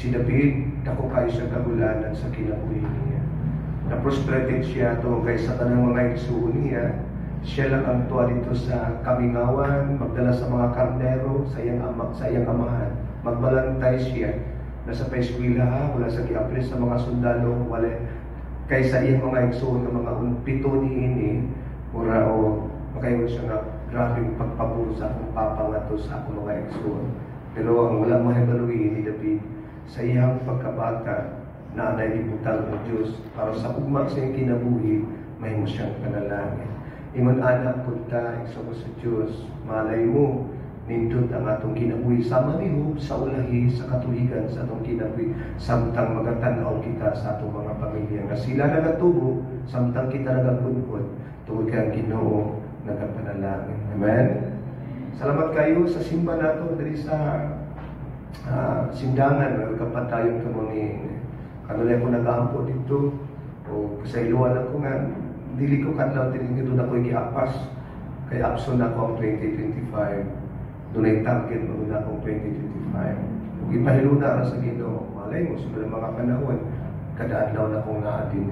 Si David, dako kayo siya kagulanan sa kinabuhi niya. Na-frustrated siya tungkol kay sa tanang mga igsuon niya. Siya lang ang tuwa dito sa kamingawan, magdala sa mga karnero, sa iyang amahan. Magbalantay siya. Nasa paeskwela ha, wala sa giapres sa mga sundalo, wala kaysa iyang mga igsuon ng mga pito ni ini, mura o makayon siya nga, grabing pagpaburo sa akong papangato sa akong mga igsuon. Pero ang wala mahibaluin ni David, sa iyang pagkabata, na naibutang ng Diyos para sa ugma sa iyang kinabuhi, may mo siyang panalangin. Ingon anak punta, isa ko sa Diyos, malay mo, nindot ang atong kinabuhi sa manihog, sa ulahi, sa katuligan, sa atong kinabuhi, samtang magatanaw kita sa atong mga pamilya. Nga sila nagatubo, samtang kita nagagunhod, tuwag kang Ginoo nagapanalangin. Amen? Salamat kayo sa simba nato diri sa sindangan, nagkapatayong kamangin. Kanulay ko nag-aampo dito, o kasailuan ako nga, dili ko kadlaw din doon ako ikiapas. Kay Abson ako ang 2025. Doon ay target mo na akong 2025. Kung ipahiluna na sa Ginoo, malay mo, sunod ang mga panahon, kada adlaw na akong naadin.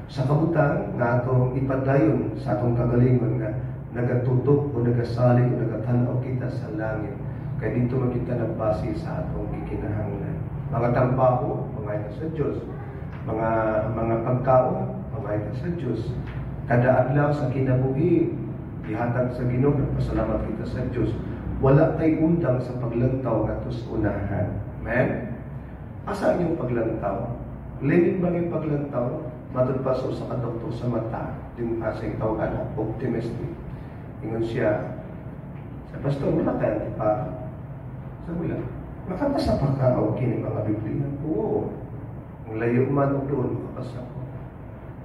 Sa kabutan, nga atong ipadayon sa atong kagalingon nga, nagatutok o nagasalig o nagatanaw kita sa langit. Kaya dito makita nagbase sa atong gikinahanglan. Mga trabaho, mga ito sa Diyos. Mga pagkaon, mga ito sa Diyos. Kada adlaw sa kinabuhi, ihatag sa Ginoo, nagpasalamat kita sa Diyos. Wala tay undang sa paglantaw nga tus unahan. Amen? Asa yung paglantaw? Limit ba yung paglantaw? Matod pa sa kadoktor sa mata, yung asing tawagan, optimistic. Ingon siya, sa pastor, wala tayo antipara. Sa wala. Makapasa pa ka o kini mga Biblia? Oo. Ang layo man o doon, makapasa ko.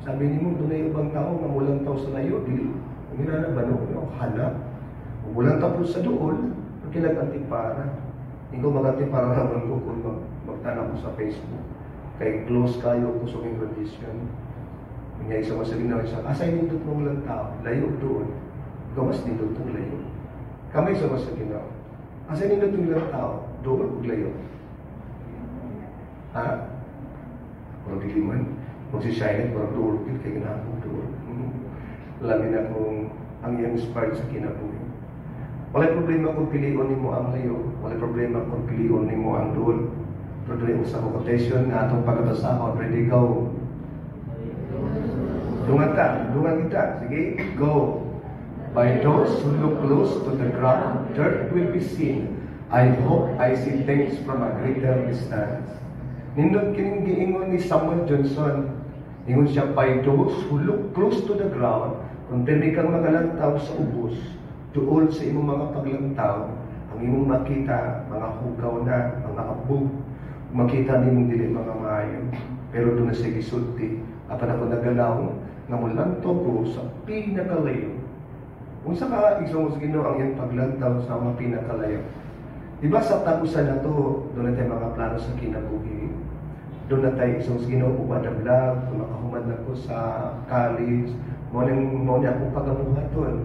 Sabi ni mo, doon na ibang tao, mamulang tao sa layo, dili. Kung na ba no, hanap. Kung walang tao sa doon, pagkilag antipara. Hindi ko mag-antipara naman ko kung magtanong ko sa Facebook. Kay close kayo ko sa mga condition. Kanya isa masabi na isa, asay nindot mong lang tao, layo doon. Gawas nindot mong layo. Kamay sa masabi na, asay nindot mong lang tao, doon o layo. Ha? Kung diliman, kung si Shainet, kung doon, kaya ginahapong doon. Lamin akong ang inspired sa kinabuhi. Wala problema kung pilion ni mo ang layo. Wala problema kung pilion ni mo ang doon. Pero doon sa quotation nga atong pagkabasa ko, ready, go. Dungan kita. Sige, go. By those who look close to the ground, dirt will be seen. I hope I see things from a greater distance. Nindot kining giingon ni Samuel Johnson. Ingon siya, by those who look close to the ground, kung dili kang magalantaw sa ubos, tuol sa imong mga paglantaw, ang imong makita, mga hugaw na, mga abog, makita nimong dili mga maayo. Pero doon na siya gisulti. Apan ako nagalaw, nga mulanto ko sa pinakalayo. Kung sa ka-isong sa Ginoo ang iyong paglantaw sa mga pinakalayo. Diba sa tapusan na to, doon na tayo mga plano sa kinabuhi. Doon na tayo isong sa Ginoo, ubad-ablag, kung makahuman na ko sa college, mo niya akong pagamuhat doon.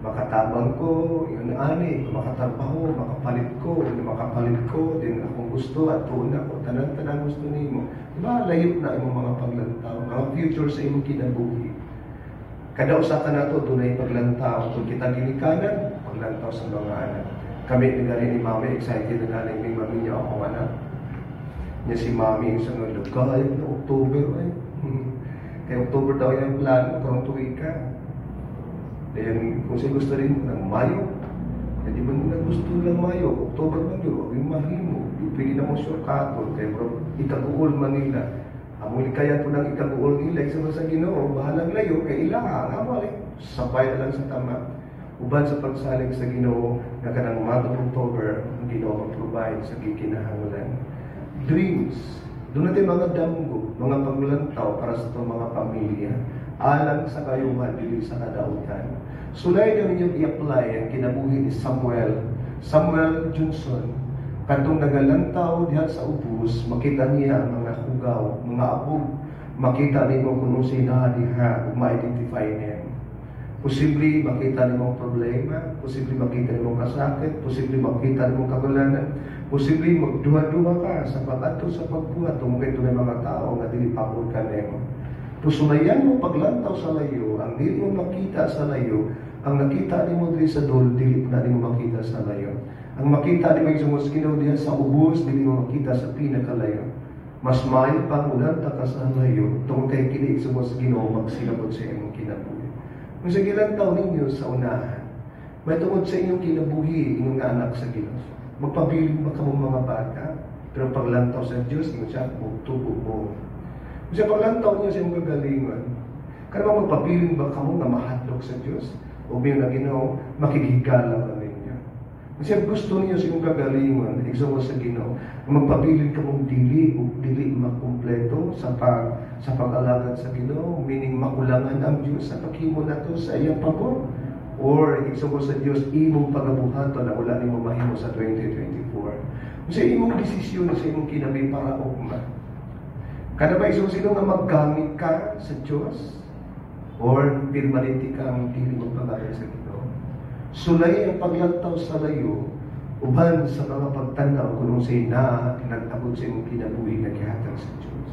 Makatabang ko, yun ani, kung makatrabaho, makapalit ko, din akong gusto at tuon ako, tanan-tanan gusto nimo. Diba, layot na imong mga paglantaw, mga future sa imong kinabuhi. Kada usa ka nato dunay paglantaw, kung kita ginikanan, paglantaw sa mga anak. Kami ni Mami, excited na galing may mami niya akong anak. Niya si Mami, sa mga lugay, na October, ay. Kaya October daw yung plano, karong tuwid ka. Then, kung siya gusto rin ng Mayo, hindi ba nila gusto ng Mayo? October man yun, huwag yung mahimo. Pwede na mo shortcut, kaya bro, ikaguol man nila. Amuli kaya po ng ikaguol nila, isa sa Ginoo, bahalang layo, kay ilaha, nga mo, sabay na lang sa tama. Uban sa pagsalig sa Ginoo, na kanang umagang October, ang Ginoo mag-provide sa gikinahanglan. Dreams. Doon natin mga damgo, mga paglantaw para sa itong mga pamilya, alang sa kayuhan, dili sa kadautan. Sulay na ninyong i-apply ang kinabuhi ni Samuel Johnson. Kantong nagalantaw diha sa ubos, makita niya ang mga hugaw, mga abog, makita niyo kung sino diha, ma-identify niya. Posible makita niyo ang problema, posible makita niyo ang kasakit, posible makita niyo ang kagulanan, Posible magduha-duha ka sa pag-ato sa pagbuhat tungkol ito ng mga tao nga dili pabor ka nemo. Pusulayan mo paglantaw sa layo, ang dili mo makita sa layo, ang nakita nimo diri sa dol, dili na nimo makita sa layo. Ang makita nimo sa Ginoo diha sa ubos, dili mo makita sa pinakalayo. Mas maayo pa ulan ta ka sa layo, tungkol kay kini sa Ginoo magsilabot sa imong kinabuhi. Kung sa gilantaw ninyo sa unahan, may tungod sa inyong kinabuhi, inyong anak sa Ginoo. Magpabiling ba kamong mga bata? Pero paglantaw sa Diyos, mo siya, tubo mo. Kung siya paglantaw niya sa iyong gagalingan, karang magpabiling ba kamong na mahatlok sa Diyos? O may na Ginoo, makikigala ka ninyo. Kung siya gusto niyo sa iyong gagalingan, igsawa sa Ginoo, magpabiling kamong dili makumpleto sa pag-alagad sa Ginoo, meaning makulangan ang Diyos sa paghimo nato sa iyang pagod. Or igsugo sa Diyos imong pagabuhaton na wala nimo mahimo sa 2024. Sa imong desisyon sa imong kinabi para ugma. Kada ba isong sino nga maggamit ka sa Diyos or permanente kang dili magpagalit sa Ginoo. Sulay ang paglantaw sa layo uban sa mga pagtanaw kung say na nagtabod sa imong kinabuhi nga gihatag sa Diyos.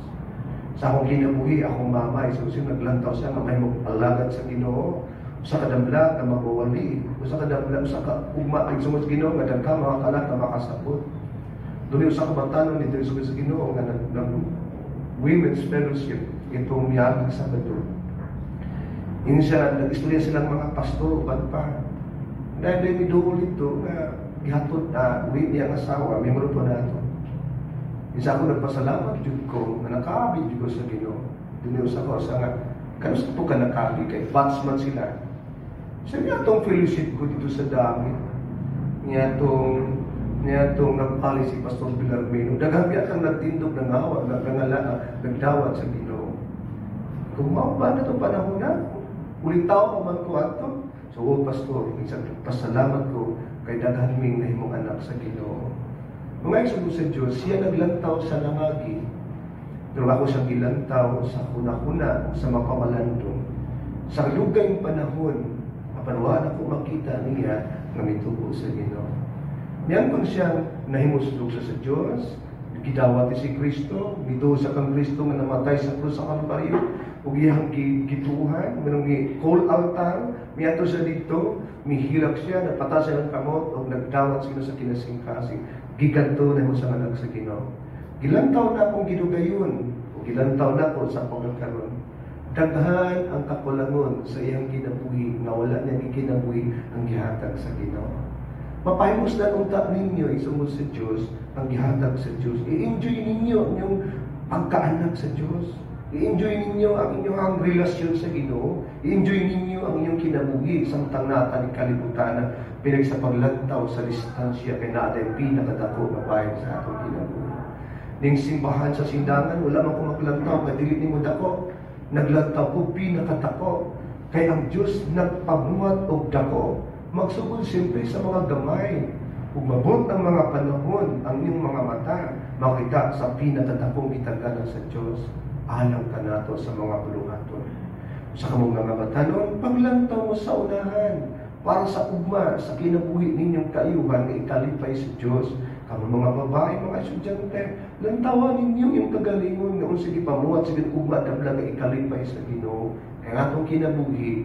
Sa akong kinabuhi, akong mama isong sino naglantaw siya nga may mag-alagad sa Ginoo. Sa kadamla na mabawali, sa kadamla sa ugma ay sumot Ginoo nga dagka mga kalat na makasabot. Doon sa kabatanon nito sa Ginoo nga ng Women's Fellowship itong miyagi sa Sabado. Insa nag-istorya silang mga pastor uban pa. Dahil may duol ito nga gihatod na uwi niyang asawa, may grupo na ito. Isa ako nagpasalamat jud ko nga nakaabid jud ko sa Ginoo. Doon sa ko sa nga kanusta po ka nakaabid kay batsman sila. Sabi niya itong fellowship ko dito sa dami. Niya itong nag-policy si Pastor Bilarmino. Daghang biyak ang nagtindog ng awa, nagdawat sa Ginoo. Kung ba na itong panahon na, ulit tao pa man ko ato. So, Pastor, isang pasalamat ko kay daghang ming nahimong anak sa Ginoo. Mga isugo sa Diyos, siya naglantaw sa langagi. Pero ako siyang gilantaw sa kuna-kuna, sa mapamalandong. Sa lugay panahon, kapanwaan ako makita niya na mitubo sa Ginoo. Niyan kung siyang nahimuslog sa Diyos, gidawat si Kristo, mito sa kang Kristo nga namatay sa krus sa Kalbaryo, ug iyang gituhan, manong call altar, miato siya dito, mihilak siya, napata siya ng kamot, ug nagdawat sila sa kinasingkasing. Giganto na mo sa anak sa Ginoo. Gilantaw na akong gidugayon, o gilantaw na ako sa pagkakaroon. Daghan ang kakulangon sa iyang kinabuhi, nga wala niya kinabuhi ang gihatag sa Ginoo. Mapahimos na unta ninyo isumod sa Diyos, ang gihatag sa Diyos. I-enjoy ninyo yung pagkaanak sa Diyos. I-enjoy ninyo ang inyong relasyon sa Ginoo. I-enjoy ninyo ang inyong kinabuhi samtang natan kalibutan pinag sa paglantaw sa distansya kay natin pinakadako na bayad sa atong kinabuhi. Ning simbahan sa sindangan, wala man ko maglantaw, kadili ni mo dako. Naglantaw ko, pinakatako. Kay ang Diyos nagpabuhat og dako. Magsugod siyempre sa mga gamay. Kung mabot ang mga panahon, ang iyong mga mata, makita sa pinakatakong itagana sa Diyos, alam ka nato sa mga buluhaton. Sa kamong mga matanon, paglantaw mo sa unahan, para sa ugma, sa kinabuhi ninyong kaayuhan, na ikalipay sa Diyos. Kamong mga babae, mga estudyante, lantawan ninyo yung kagalingon, noon sige pamuhat, sige ugma, dabla na ikalipay sa Ginoo. Kaya atong kinabuhi,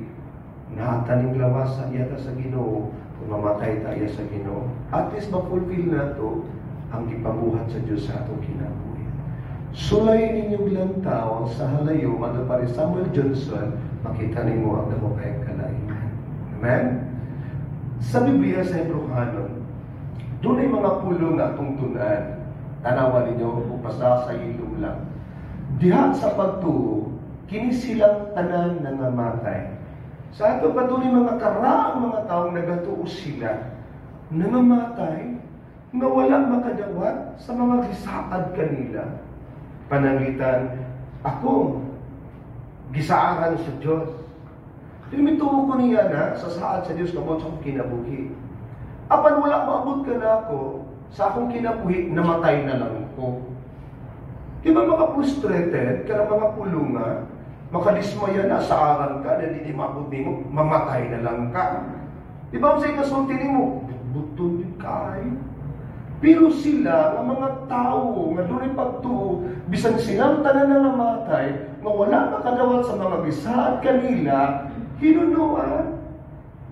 nataning lawasa yata sa Ginoo, kung mamatay tayo sa Ginoo. At least ma-fulfill na ito ang ipabuhat sa Diyos sa atong kinabuhi. Sulay ninyong lantaw sa halayo, matapari Samuel Johnson, makita ninyo ang damo kayong kalainan. Amen? Sa Biblia sa Hebrehanon, doon ay mga pulo na atong tunan. Tanawan ninyo, upasa sa ilong lang. Diha sa pagtuo, kini silang tanan na namatay. Sa ato patuloy mga karaang mga taong nagatuo sila, namamatay, nga walang makadawat sa mga gisaad kanila. Panangitan, ako, gisaaran sa Diyos. Tinimituo ko niya na sa saad sa Diyos kamon sa akong kinabuhi. Apan wala maabot ka na ako, sa akong kinabuhi, namatay na lang ko. Di ba mga frustrated, ka mga pulunga, makadismaya na sa aran ka, na hindi maabot mo, mamatay na lang ka. Di ba sa ikasulti mo, butun din ka ay. Pero sila, nga mga tao, nga doon pagtuo, bisan silang tanan na namatay, nga wala makadawat sa mga bisaad kanila, hinunuan,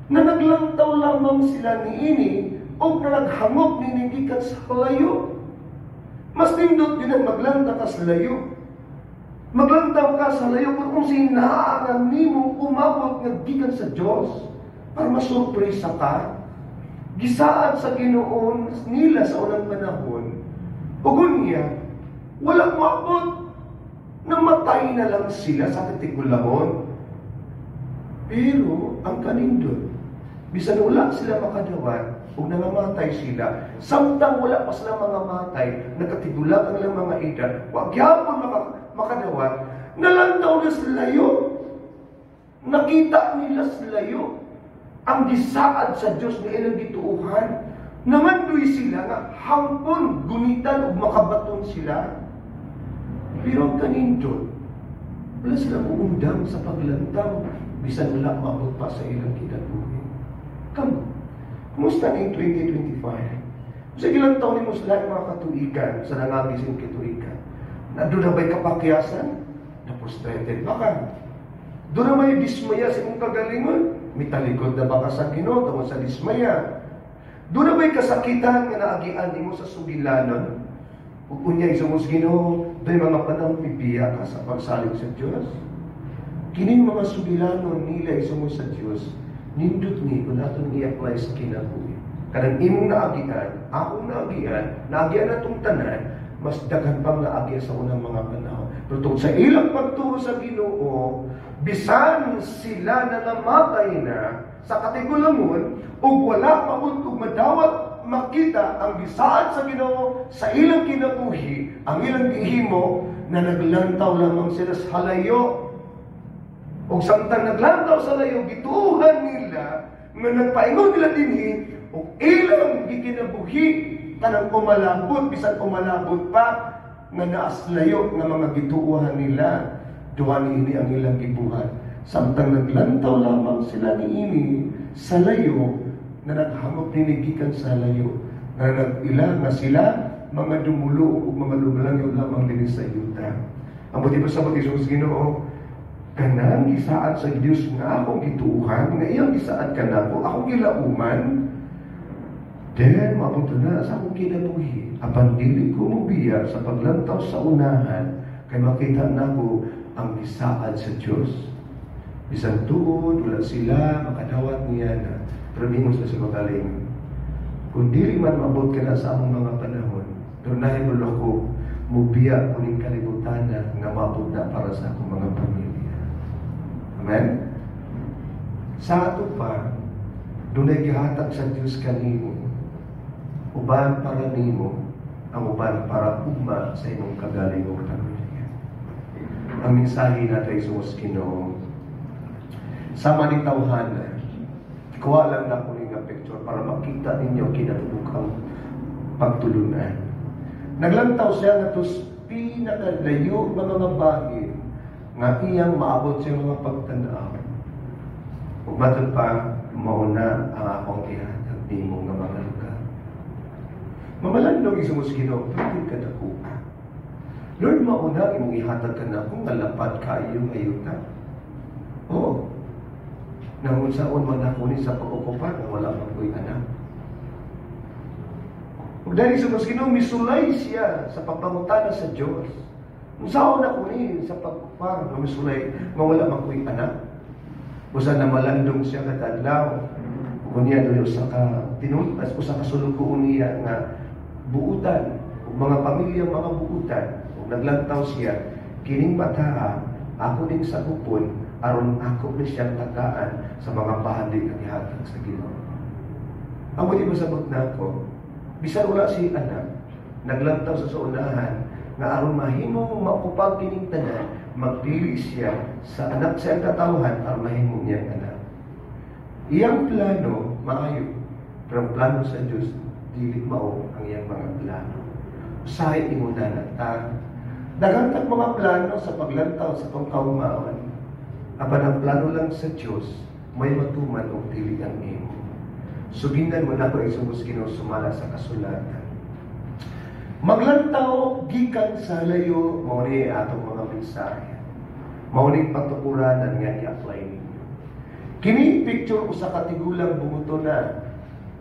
na naglantaw lamang sila niini, o na naghangop ninigikan sa layo. Mas nindot din ang maglantaw ka sa layo. Maglantaw ka sa layo kung sinaangan nimo umabot nga gikan sa Diyos para masurpresa ka. Gisaad sa Ginoon nila sa unang panahon, ugon niya, walang maabot, namatay na lang sila sa katigulamon. Pero ang kanindot, bisan wala sila makadawat, o nangamatay sila, samtang wala pa sila mga matay, nakatigulang ang ilang mga edad, wag yapon makadawat, nalantaw na sa layo. Nakita nila sa layo ang gisaad sa Diyos na ilang gituuhan. Namandoy sila nga hangpon, gunitan o makabaton sila. Pero ang kanindot, wala silang uundang sa paglantaw, bisan wala maabot pa sa ilang kinabuhi. Kamu, kumusta na yung 2025? Sa ilang taon ni mo sila mga katuigan, sa nangabisin katuigan, na doon na ba'y kapakyasan? Na frustrated ba ka? Doon na may dismaya sa imong kagalingon? May talikod na ba ka sa Ginoo tungkol sa dismaya? Doon na ba'y kasakitan nga naagian mo sa sugilanon? Ug unya isumos Ginoo, do'y mga panahon pipiya ka sa pagsalig sa Dios. Kining mga sugilanon nila isumos sa Dios, nindot ni kung natin i-apply sa kinabuhi. Kanang imong naagian, akong naagian na itong tanan, mas daghan pang naagian sa unang mga panahon. Pero tungkol sa ilang pagtuo sa Ginoo, bisan sila na namatay na sa katigulamon, o wala pa ug madawat makita ang bisaad sa Ginoo sa ilang kinabuhi, ang ilang gihimo na naglantaw lamang sila sa halayo. O samtang naglantaw sa layo, gituhan nila, nga nagpaingon nila dinhi, o ilang gikinabuhi, kanang umalabot, bisan umalabot pa, nga naas layo nga mga gituuhan nila, duha niini ang ilang gibuhat. Samtang naglantaw lamang sila niini sa layo, nga naghangop ninigikan sa layo, nga nag-ila nga sila, mga dumulo o mga lumalangyo lamang din sa yuta. Ang buti pa sa Isus Ginoo, kanang gisaad sa Dios nga akong gituuhan, nga iyang gisaad ka na ko, akong gilauman, then mapunta na sa akong kinabuhi. Apan dili ko mubiya sa paglantaw sa unahan, kay makita na ko ang gisaad sa Dios. Bisan tuod, wala sila, makadawat niya na, pero mingon sa magaling. Kung dili man maabot ka na sa among mga panahon, pero nahibol ako, mubiya kuning kalibutan na nga maabot na para sa akong mga pamilya. Amen? Sa ato pa, dunay gihatag sa Dios kanimo. Uban para nimo, ang uban para ugma sa imong kagalingong pamilya. Ang mensahe natin sa Ginoo, sama ni tawhana, kuha lang na ko nga picture para makita ninyo kinatulukang pagtulunan. Naglantaw siya na tos pinakalayo ng mga bahin nga iyang maabot sa mga pagtanaw. Ug matod pa, mauna ang akong ihatag nimo nga mga lugar. Mamalandong isumos Ginoo, pwede ka nakuha. Lord, mauna imong ihatag ka na kung nalapat ka iyong ayuta. Oo. Nang unsaon man ako ni sa pag-ukupan na wala man ko'y anak. Ug dahil isumos Ginoo, misulay siya sa pagpangutana sa Dios. Unsaon ako ni sa pagpapar ng misulay nga wala man ko'y anak. Usa na malandong siya kadadlaw. Kung niya doon usa ka tinulas, usa ka sulod ko niya nga buutan, ug mga pamilya mga buutan. Ug naglantaw siya, kining bata ako din sa upon, aron ako ni siyang tagaan sa mga bahali nga gihatag sa Ginoo. Ang buti masabot na ako, bisan wala si anak, naglantaw sa unahan, nga aron mahimong maupag kining tanan, magdili siya sa anak sa katawhan aron mahimong niya anak. Iyang plano maayo, pero ang plano sa Dios dili mao ang iyang mga plano. Usahay imo nanata. Daghang tag mga plano sa paglantaw sa pangkaumawan. Apan ang plano lang sa Dios may matuman og dili ang imo. Suginan mo na ko isumos Ginoo sumala sa kasulatan. Maglantaw gikan sa layo, mao ni atong mga mensahe. Mao ni patukuran nga i-apply ninyo. Kini picture usa ka tigulang bumuto na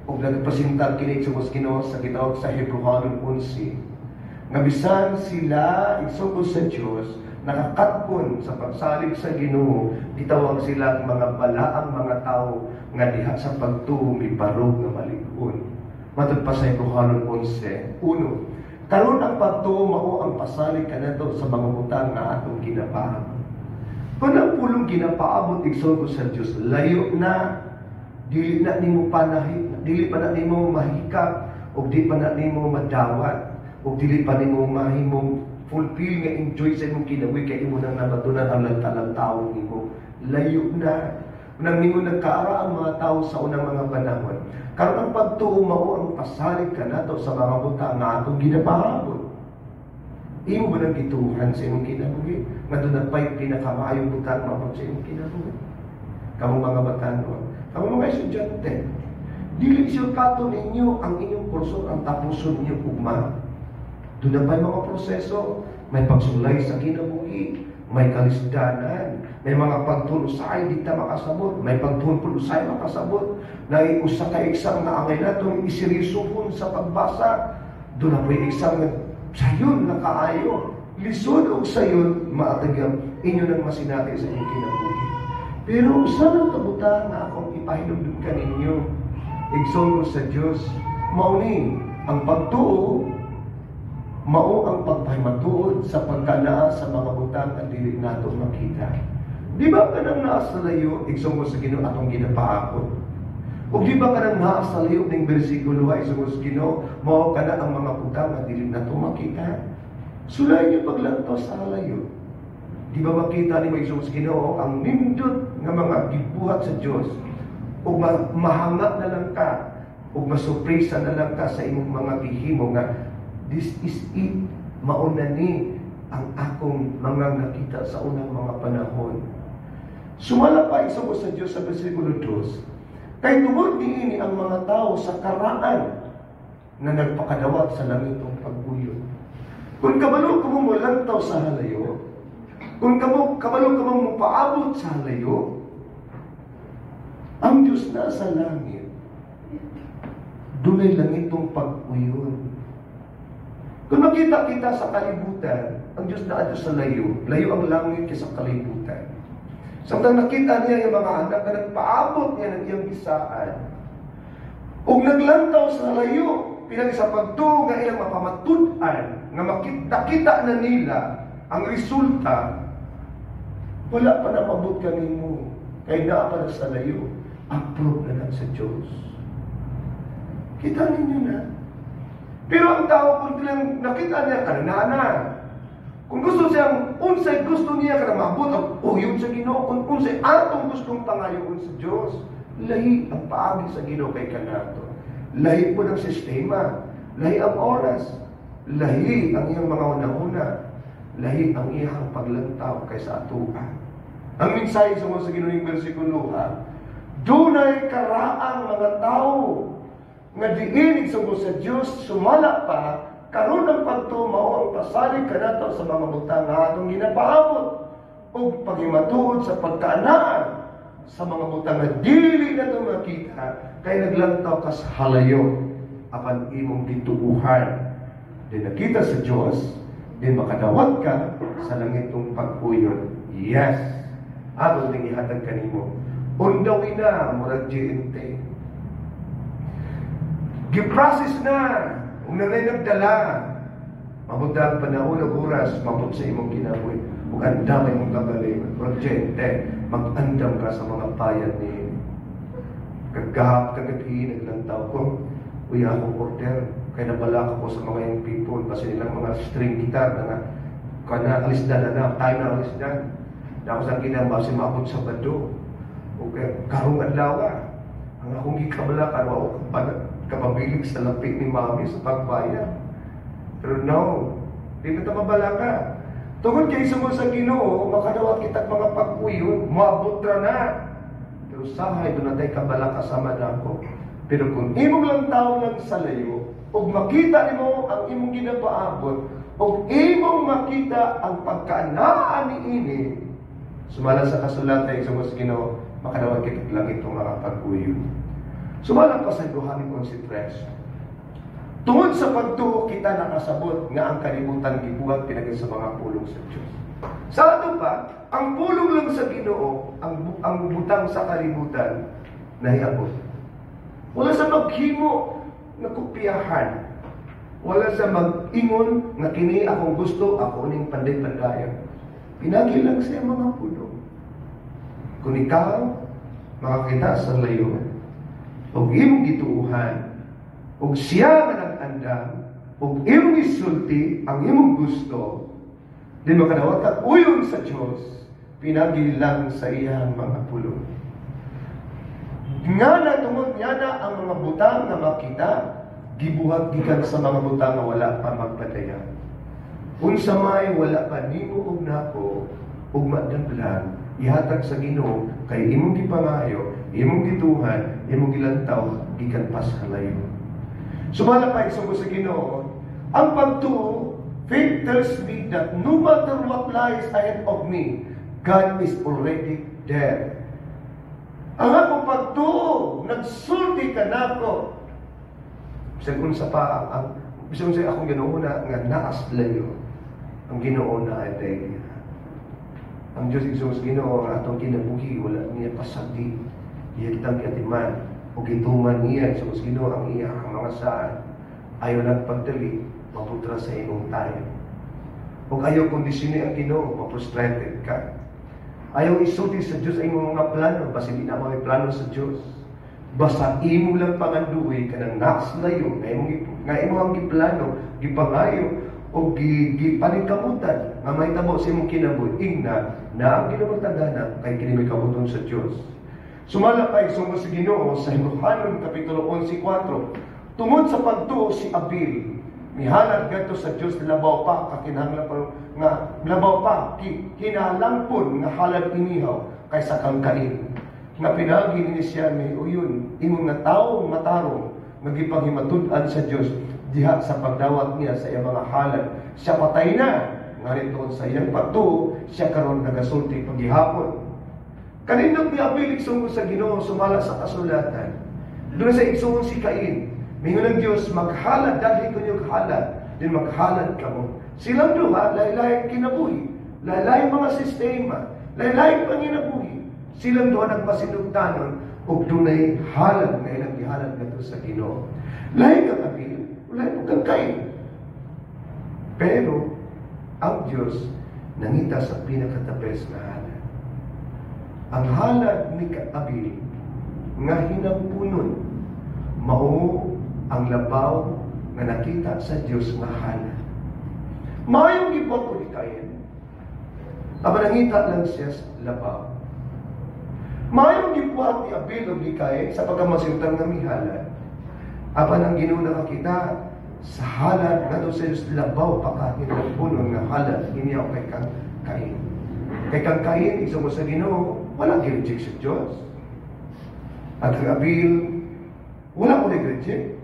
ug nagpresentar kini sa Ginoo sa gitawag sa Hebrehanon 11. Nga bisan sila igsugo sa Dios nakakatpon sa pagsalig sa Ginoo, gitawag sila mga balaang mga tao nga diha sa pagtuo mibarog nga malig-on. Matod pa sa Hebrehanon 11, 1. Karon ang pagtuo mao ang pasalig kanato sa mga butang nga atong ginapaabot. Kung ang pulong ginapaabot igsugo sa Dios, layo na, dili na nimo panahi, dili pa na nimo mahikap, o di pa na nimo madawat, o dili pa nimo mahimong fulfill nga enjoy sa imong kinabuhi kay imo nang nabatunan ang lantalang tawo nimo. Layo na. Nang nimo nagkaara ang mga tao sa unang mga panahon. Karon ang pagtuo mao ang pasalig kanato sa mga butang nga atong ginapaabot. Imo ba nang gituhan sa imong kinabuhi? Nga doon na pa'y pinakamaayong butang mabot sa imong kinabuhi. Kamu mga batanon, kamu mga estudyante, dili siya kato ninyo ang inyong kurso, ang tapuson ninyong ugma. Doon na pa'y mga proseso, may pagsulay sa kinabuhi, may kalisdanan, may mga pagtulusay, di ta makasabot, may pagtulusay makasabot, na usa ka exam na angay natong isirisupon sa pagbasa, doon na pa'y exam na sayon na kaayo, lisod o sayon, maatagam, inyo nang masinati sa inyong kinabuhi. Pero saan ang kabuta na akong ipahinumdum ka ninyo? Igsoon sa Diyos, mauni ang pagtuo, mao ang pagpahimatuod sa pagkanaa sa mga butang at dili nato makita. Di ba ka nang naasa layo, igsoon sa Ginoo atong ginapaakot? O di ba ka nang naasa layo ng bersikulo ay igsoon sa Ginoo, mao ka na ang mga butang at dili nato makita? Sulay niyo paglantaw sa layo. Di ba makita ni igsoon sa Ginoo ang nindot nga mga gibuhat sa Dios? O mahanga na lang ka, o masurpresa na lang ka sa imong mga gihimo nga this is it, mauna ni ang akong mga nakita sa unang mga panahon. Sumala pa igsoon sa Dios sa bersikulo 2, kay tungod niini ang mga tao sa karaan na nagpakadawat sa langitong pagbuyo. Kung kabalo kamo mo lantaw sa halayo, kung kabalo kamo mo paabot sa halayo, ang Diyos na sa langit, dunay langitong pagbuyon. Kung makita kita sa kalibutan, ang Diyos na Diyos sa layo, layo ang langit kaysa kalibutan. Samtang nakita niya yung mga anak na nagpaabot niya ng iyang bisaan, o naglantaw sa layo, pinag sa pagtuo nga ilang mapamatudan, nga makita na nila ang resulta, wala pa na mabot ka ninyo, kaya naa pa na sa layo, approve na lang sa Diyos. Kita ninyo na. Pero ang tao, kung nakita niya kanana, kung gusto siyang, unsay gusto niya ka na maabot, ang uyong sa Ginoo, kung unsay atong gustong pangayoon sa Diyos, lahi ang paagi sa Ginoo kay kanato. Lahi po ng sistema, lahi ang oras, lahi ang iyang mga una-una, lahi ang iyang paglantaw kaysa atuan. Ang mensahe sa mga Ginoo ng bersikulo, dunay karaang mga tao nga diinig sa Diyos, sumala pa, karon ang pagtumaw ang pasalig kanato sa mga butang nga atong ginapaabot o paghimatuod sa pagkaanaan sa mga butang na dili na ito makita kay naglantaw ka sa halayo apan imong dituuhan. Di nakita sa Diyos, di makadawat ka sa langitong pagpuyon. Yes, atong ding ihatag kanimo. Undawin na, murag GNT. Giprocess na, kung nanay nagdala, mabudang panahon o oras, mabot sa imong kinabuhi. Kung andam ay mong kagaling, projente, mag-andam ka sa mga bayan ni kagahap, kagatiin, naglantaw ko. Uy, akong order, kaya nabalak ako sa mga young people, kasi nilang mga string guitar na kana alisdan na, tayo na alisdan. Na ako sa ginamba, si mabot sa bado. Okay, karong adlaw, ang akong gikabala, karwa ako kapabilig sa lapit ni mami sa pagbayan. Pero no, di na mabala ka. Tungod kay sumul sa Ginoo, makadawat kita mga pagkuyon, maabot ra na. Pero sahay, doon na tayo kabala kasama na ako. Pero kung imong lang tao lang sa layo, ug makita nimo ang imong ginapaabot, ug imong makita ang pagkaanaan ni ini, sumala sa kasulatan sa mga Ginoo, makadawat kita lang itong mga pag-uyo. Sumala pa sa duhang konsentrasyon. Tungod sa pagtuo kita nakasabot nga ang kalibutan gibuhat pinagi sa mga pulong sa Dios. Sa ato pa, ang pulong lang sa Ginoo, ang butang sa kalibutan nahiabot. Wala sa maghimo na kopyahan. Wala sa mag-ingon na kini akong gusto, ako ning panday-pandayan. Pinagi lang siya mga pulong. Kung ikaw makakita sa layo, o imong gituuhan, o siya nga nag-andam, o imong isulti ang imong gusto, di makadawat ka uyon sa Diyos, pinagi lang sa iyang mga pulong. Nga na tungod niya na ang mga butang na makita, gibuhat gikan sa mga butang na wala pa magpadayan. Unsa may wala pa nimo ug nako ug madamblan, ihatag sa Ginoo kay imong gipangayo, imong gituhan, imong gilantaw gikan pa sa layo. Sumala pa isong sa Ginoo, ang pagtuo, faith tells me that no matter what lies ahead of me, God is already there. Ang akong pagtuo, nagsulti ka nako. Bisag unsa pa bisag unsa akong Ginoo na nga naas layo. Ang Ginoo na ay dahil. Ang Diyos Isus Ginoo ang atong kinabuhi wala niya pasagdi. Iya kitang kiatiman o gituman niya sa Ginoo ang iya ang mga saan. Ayaw nagpagdali, maputra sa imong tayo. O ayaw kondisyon ang Ginoo, ma-frustrated ka. Ayaw isulti sa Diyos ay mga plano, basta hindi na may plano sa Diyos. Basta imo lang panganduwi ka ng naks layo, nga imo ang giplano, gipangayo, o gipaningkamutan, nga may tabo sa imong kinabuhi, ingna, na ang ginamagtagana kay kinimay kabuton sa Diyos. Sumala pa isong sa Ginoo sa Hinuhanon Kapitulo 11:4, tungod sa pagtuo si Abil, mihalad gadto sa Dios labaw pa kakinahanglan nga labaw pa kinahanglan nga halad inihaw kaysa kang Cain. Nga pinagi ni siya ni uyon imong nga tawo matarong nga gipanghimatud-an sa Dios diha sa pagdawat niya sa iyang mga halad. Siya patay na nganito sa iyang pagtuo siya karon nagasulti paghihapon. Kanindot ni Abil igsoon sa Ginoo sumala sa kasulatan. Doon sa igsoon si Cain. Mingon ng Diyos, maghalad, dahil ko niyong halad, din maghalad ka mo. Silang duha, laylay kinabuhi, laylay mga sistema, laylay panginabuhi. Silang duha nagpasinugtanon, ug dunay halad nga ilang gihalad nato sa Ginoo. Lahi kang Abil, lahi po kang Cain. Pero, ang Diyos nangita sa pinakatapes na halad. Ang halad ni Abil, nga hinampunon, mao ang labaw na nakita sa Diyos nga halad. Mayong gibot ko ni Cain. Aba nangita lang siya sa labaw. Mayong gibot ni Abil o ni Cain sa pagkamasiltang nga mihalad. Aba nang Ginoo nakakita sa halad nga doon sa Diyos labaw pakatin ng punon nga halad iniyaw kay kang Cain. Kay kang Cain, isa mo sa Ginoo, walang gi-reject sa Diyos. At ang Abil, wala ko nag-reject.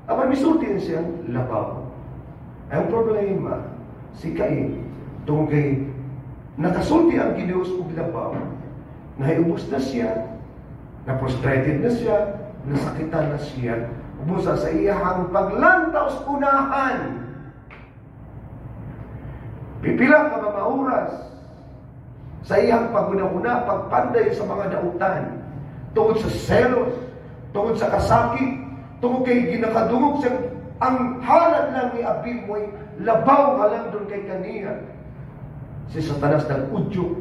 Aba misulti na siyang labaw. Ang problema, si Cain, tungkay nakasulti ang Ginoo ug labaw, nahiubos na siya, na-frustrated na siya, nasakitan na siya, ubusa sa iyahang paglantaw sa unahan. Pipila ka mga oras sa iyang paguna-una, pagpanday sa mga dautan, tungod sa selos, tungod sa kasakit, tungod kay ginakadungog siya, ang halad lang ni Abil mo'y labaw ka lang doon kay kaniya. Si Satanas nag-udyok,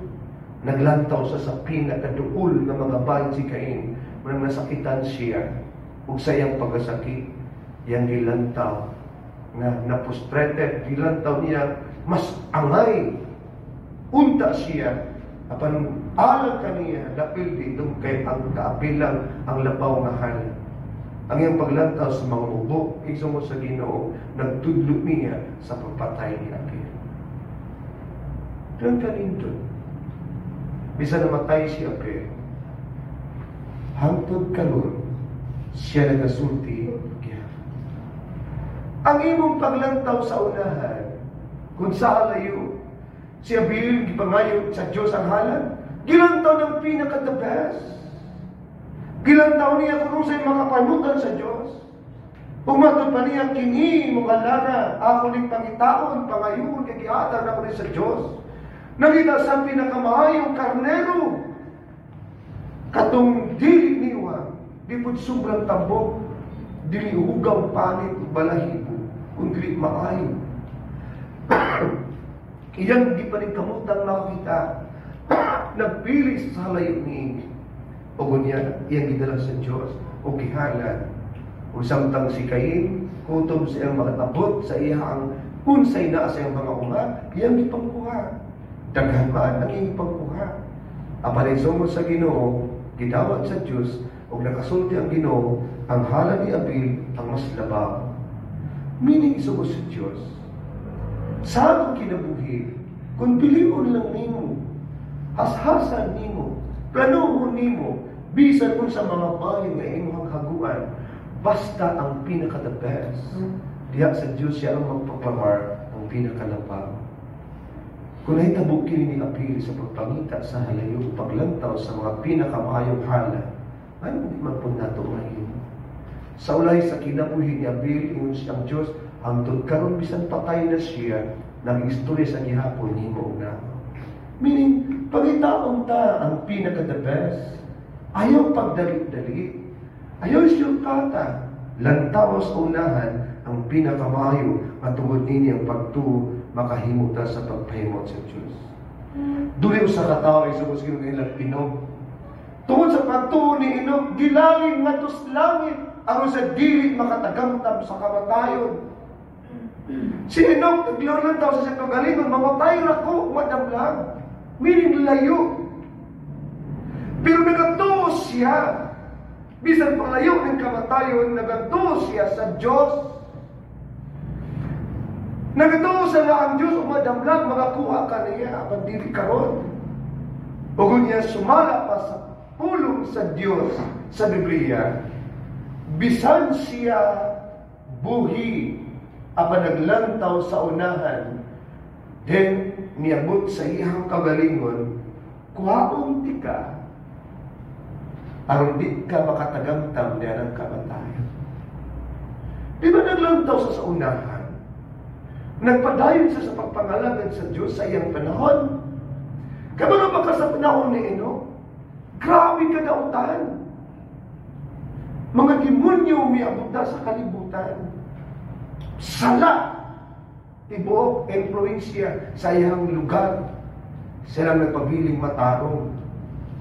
naglantaw sa pinakaduol na mga bayan si Cain, nang nasakitan siya, ug sa iyang pagkasakit, yang gilantaw, na frustrated, gilantaw niya, mas angay, unta siya, apan alang kaniya, lapil dito kay ang kaapilang ang labaw nga halad. Ang iyang paglantaw sa mga ubo, iso mo sa Ginoo, nagtudlo niya sa pagpatay ni Abil. Doon kanindot. Bisa namatay si Abil. Hangtod kalon, siya nagasulti. Ang imong paglantaw sa unahan, kung sa halayo, si Abil, gipangayo sa Diyos ang halan, gilantaw ng pinaka-the best. Gilantaw niya kung sa'yo makapanutan sa Diyos. Pumatod pa niya, kini mga lara, ako ning pangitaon, pangayon, kagiatan ako rin sa Diyos. Nalita sa pinakamaayong karnero, katong dili niwa, di po sobrang tambok, dili ugaw, panit, balahibo, kung dili maayo. Iyang di pa rin kamutang makakita, nagpili sa halayo ni o niya, iyang gidala sa Diyos, o gihalan. O samtang si Cain, kutob sa iyang makatabot sa iyang unsay na sa iyang mga umat, iyang ipangkuha. Daghan man ang iyang ipangkuha. Aparisong sa Ginoo, gidawat sa Diyos, o nakasulti ang Ginoo, ang hala ni Abil ang mas labaw. Meaning isugo sa Diyos. Sa atong kinabuhi, kung pilion lang nimo, hashasan nimo, planuhon nimo, bisan kung sa mga bahay na imong haguan, basta ang pinaka-the best. Diya sa Diyos siya ang magpaklamar ang pinaka-labaw. Kung nahitabo kini ni Abil sa pagpangita sa halayo, paglantaw sa mga pinakamayong hala, ay hindi man po nato mahimo. Sa ulay sa kinabuhi ni Abil, ingon siyang Diyos, hangtod karon bisan patay na siya, nag-istorya sa gihapon nimo na. Meaning, pangitaon ta ang pinaka-the best. Ayaw pagdalit-dalit. Ayaw siyukata. Lantaw sa unahan ang pinakamayo matungod nini ang pagtuo makahimo ta sa pagpahimot sa Diyos. Duli sa katawa ay sa sige ng ilang Inog. Tungod sa pagtuo ni Inog, gilaling matos langit aron sa dili makatagamtam sa kamatayon. Si Inog naglawan daw sa kagalingon, mamatay ra ko madamlang. Meaning layo. Pero nagatuo siya. Bisan palayo ng kamatayon, nagatuo siya sa Diyos. Nagatuo sa nga ang Diyos, umadamlag, makakuha ka niya, apan dili karon. O kung niya sumala pa sa pulong sa Diyos sa Biblia, bisan siya buhi, apan naglantaw sa unahan, then niabot sa iyang kagalingon, kuhaong tika, aron di ka makatagamtam niya ng kamatayon. Di ba naglantaw sa unahan? Nagpadayon siya sa pagpangalagad sa Diyos sa iyang panahon. Kabalo ba ka sa panahon ni Enoch? Grabe kadautan. Mga demonyo umiabot na sa kalibutan. Sala. Tibuok, influensya sa iyang lugar. Silang nagpabiling matarong.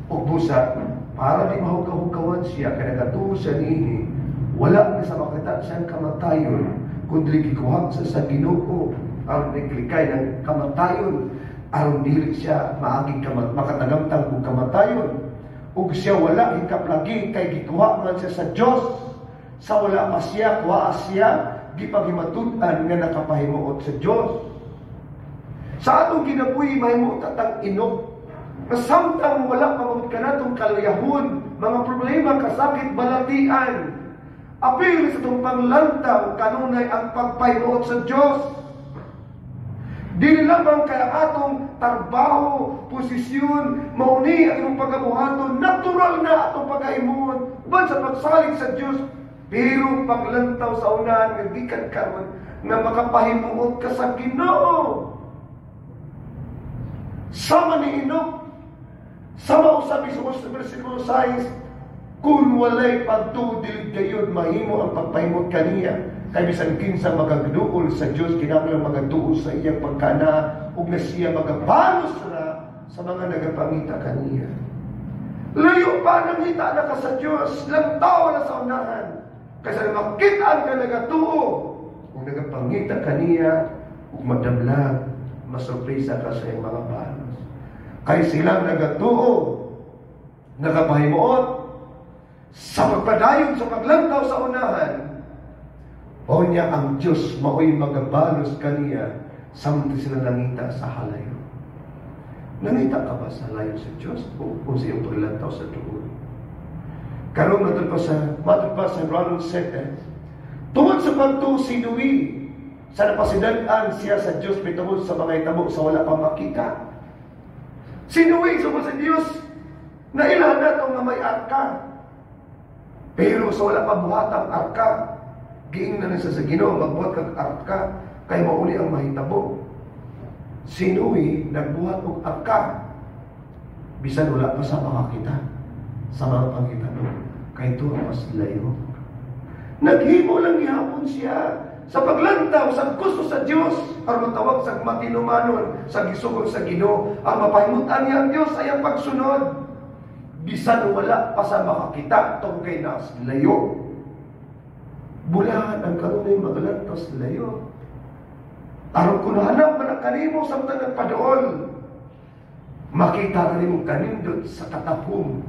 O busa, para di mahugaw-hugawan siya, kaya nagatuo siya niini, wala na sa makita siyang kamatayon, kundi gikuhag sa Ginoo, aron naglikay ng kamatayon, aron dili siya maaging makatagamtang kung kamatayon, ug siya wala hikaplagi kay gikuha man siya sa Diyos, sa wala pa siya, kuha siya, gipaghimatud-an nga nakapahimuot sa Diyos. Sa atong kinabuhi, mahimuot atang Enoch, kasamtang wala pamamit ka natong kaluyahon, mga problema, kasakit, balatian, apil sa itong panglantaw, kanunay ang pagpahimuot sa Diyos. Dili lamang kaya atong trabaho, posisyon, mauni ang itong pagabuhaton, natural na atong pagkahimuon, ban sa pagsalig sa Diyos, pero paglantaw sa unahan, nga gikan karon nga makapahimuot ka sa Ginoo. Sama ni Enoch, sama usabi sa versikulo 6, kung walay pagtuo-dilig gayon, mahimo ang pagpahimot kaniya. Kaya bisan kinsa magagduol sa Diyos, kinahanglan magagduol sa iyang pagkana, ug na siya magabalos na sa mga nagapangita kaniya. Layo pa nangita na ka sa Diyos, lantaw na sa unahan. Kasi makitaan ka nagatuo, kung nagapangita kaniya, ug madamlag, masurpresa ka sa iyang mga balos. Kaya silang nagatuo, nagapahimuot, sa pagpadayon sa paglantaw sa unahan, o niya ang Diyos mao'y magabalos kaniya samtang sila nangita sa halayo. Nangita ka ba sa halayo sa Diyos o sa iyong paglantaw sa tuon? Karon matod pa sa Ronald Sete, tungod sa pagtusinuwi sa napasidagan siya sa Diyos may tungod sa mga itabo sa wala pang makita. Sinuwi sa Diyos na ilan na ito nga may arka. Pero sa wala pa buhatang arka, giing na sa Ginoo magbuhat kag arka kay mauli ang mahitabo. Sinuwi nagbuhat og arka. Bisan wala pa sa makakita sa mga panghitabo kay ito ang mas layo. Naghimo lang gihapon siya sa paglantaw sa gusto sa Dios aron matawag sa matinumanon sa gisugod sa Ginoo ang mapahimutan niya ang Dios ay ang pagsunod bisan wala pa sa makakita tungkay nas layo. Bulahan ang kanunay maglantaw sa layo aron kun hanap man kanimo sa tanang paduol makita kanimo kanindot sa katapom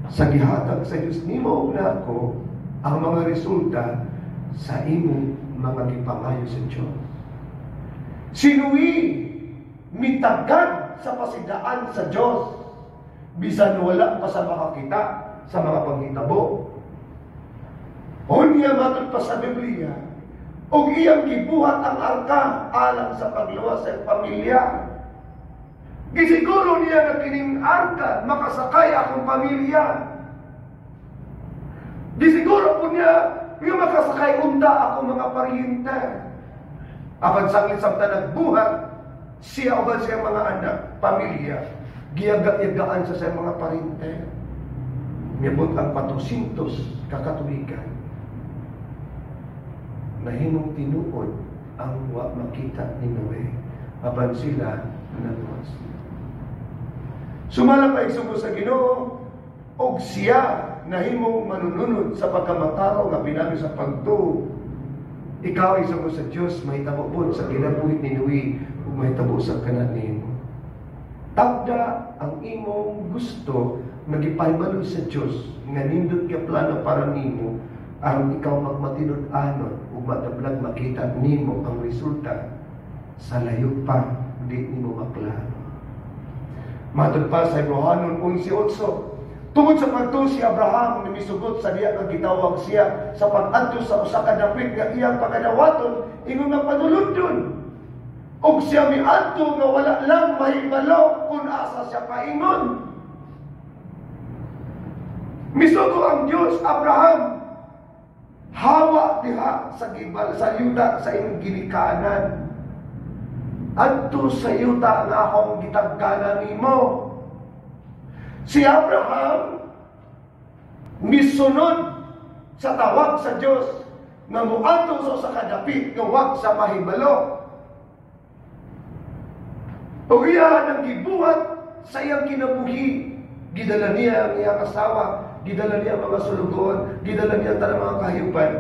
sa gihatag sa Dios nimo na ako ang mga resulta sa imong mga gipangayo sa Diyos. Sinuwi, mitagad sa pasidaan sa Diyos, bisan wala pa sa makakita sa mga panghitabo. Unya matod pa sa Biblia, og iyang gibuhat ang arka alang sa pagluwas sa pamilya. Gisiguro niya nga kining arka makasakay akong pamilya. Gisiguro po niya yung makasakay unta ako mga paryente. Apan sanglit samta nagbuhat, siya o ba siya mga anak, pamilya, giyaga-yagaan sa siya mga paryente. Miyabot ang 400 kakatuwigan. Nahimong tinuod ang wa makita ni Noe. Apan sila nagwas. Sumalapay sumo sa Ginoo, og siya nahimong manununod sa pagkamataraw nga pinagi sa pagtuo. Ikaw isa mo sa Diyos, mahitabo po sa kinabuhi ni Noe ug mahitabo sa kanan nimo. Tagda ang imong gusto nagipahibalo sa Diyos nga nindot ka plano para nimo aron ikaw magmatinud-anon ug matablag makita nimo ang resulta sa layo pa di nimo maklaro. Matod pa sa Rohanon 11:8, tungod sa pagtuo si Abraham na misugot sa diya nga gitawag siya sa pag-adto sa usa ka dapit nga iyang pagadawaton ingon nga panulundon. Og siya miadto nga wala lang mahibalo kung asa siya paingon. Misugo ang Dios Abraham, hawa diha sa gibal sa yuta sa imong ginikanan. Adto sa yuta nga akong gitagkanan nimo. Si Abraham misunod sa tawag sa Diyos nga muadto sa usa ka dapit nga wag sa mahibalo. O iya nang gibuhat sa iyang kinabuhi, gidala niya ang iyang asawa, gidala niya ang mga sulugon, gidala niya ang tanang mga kahayupan,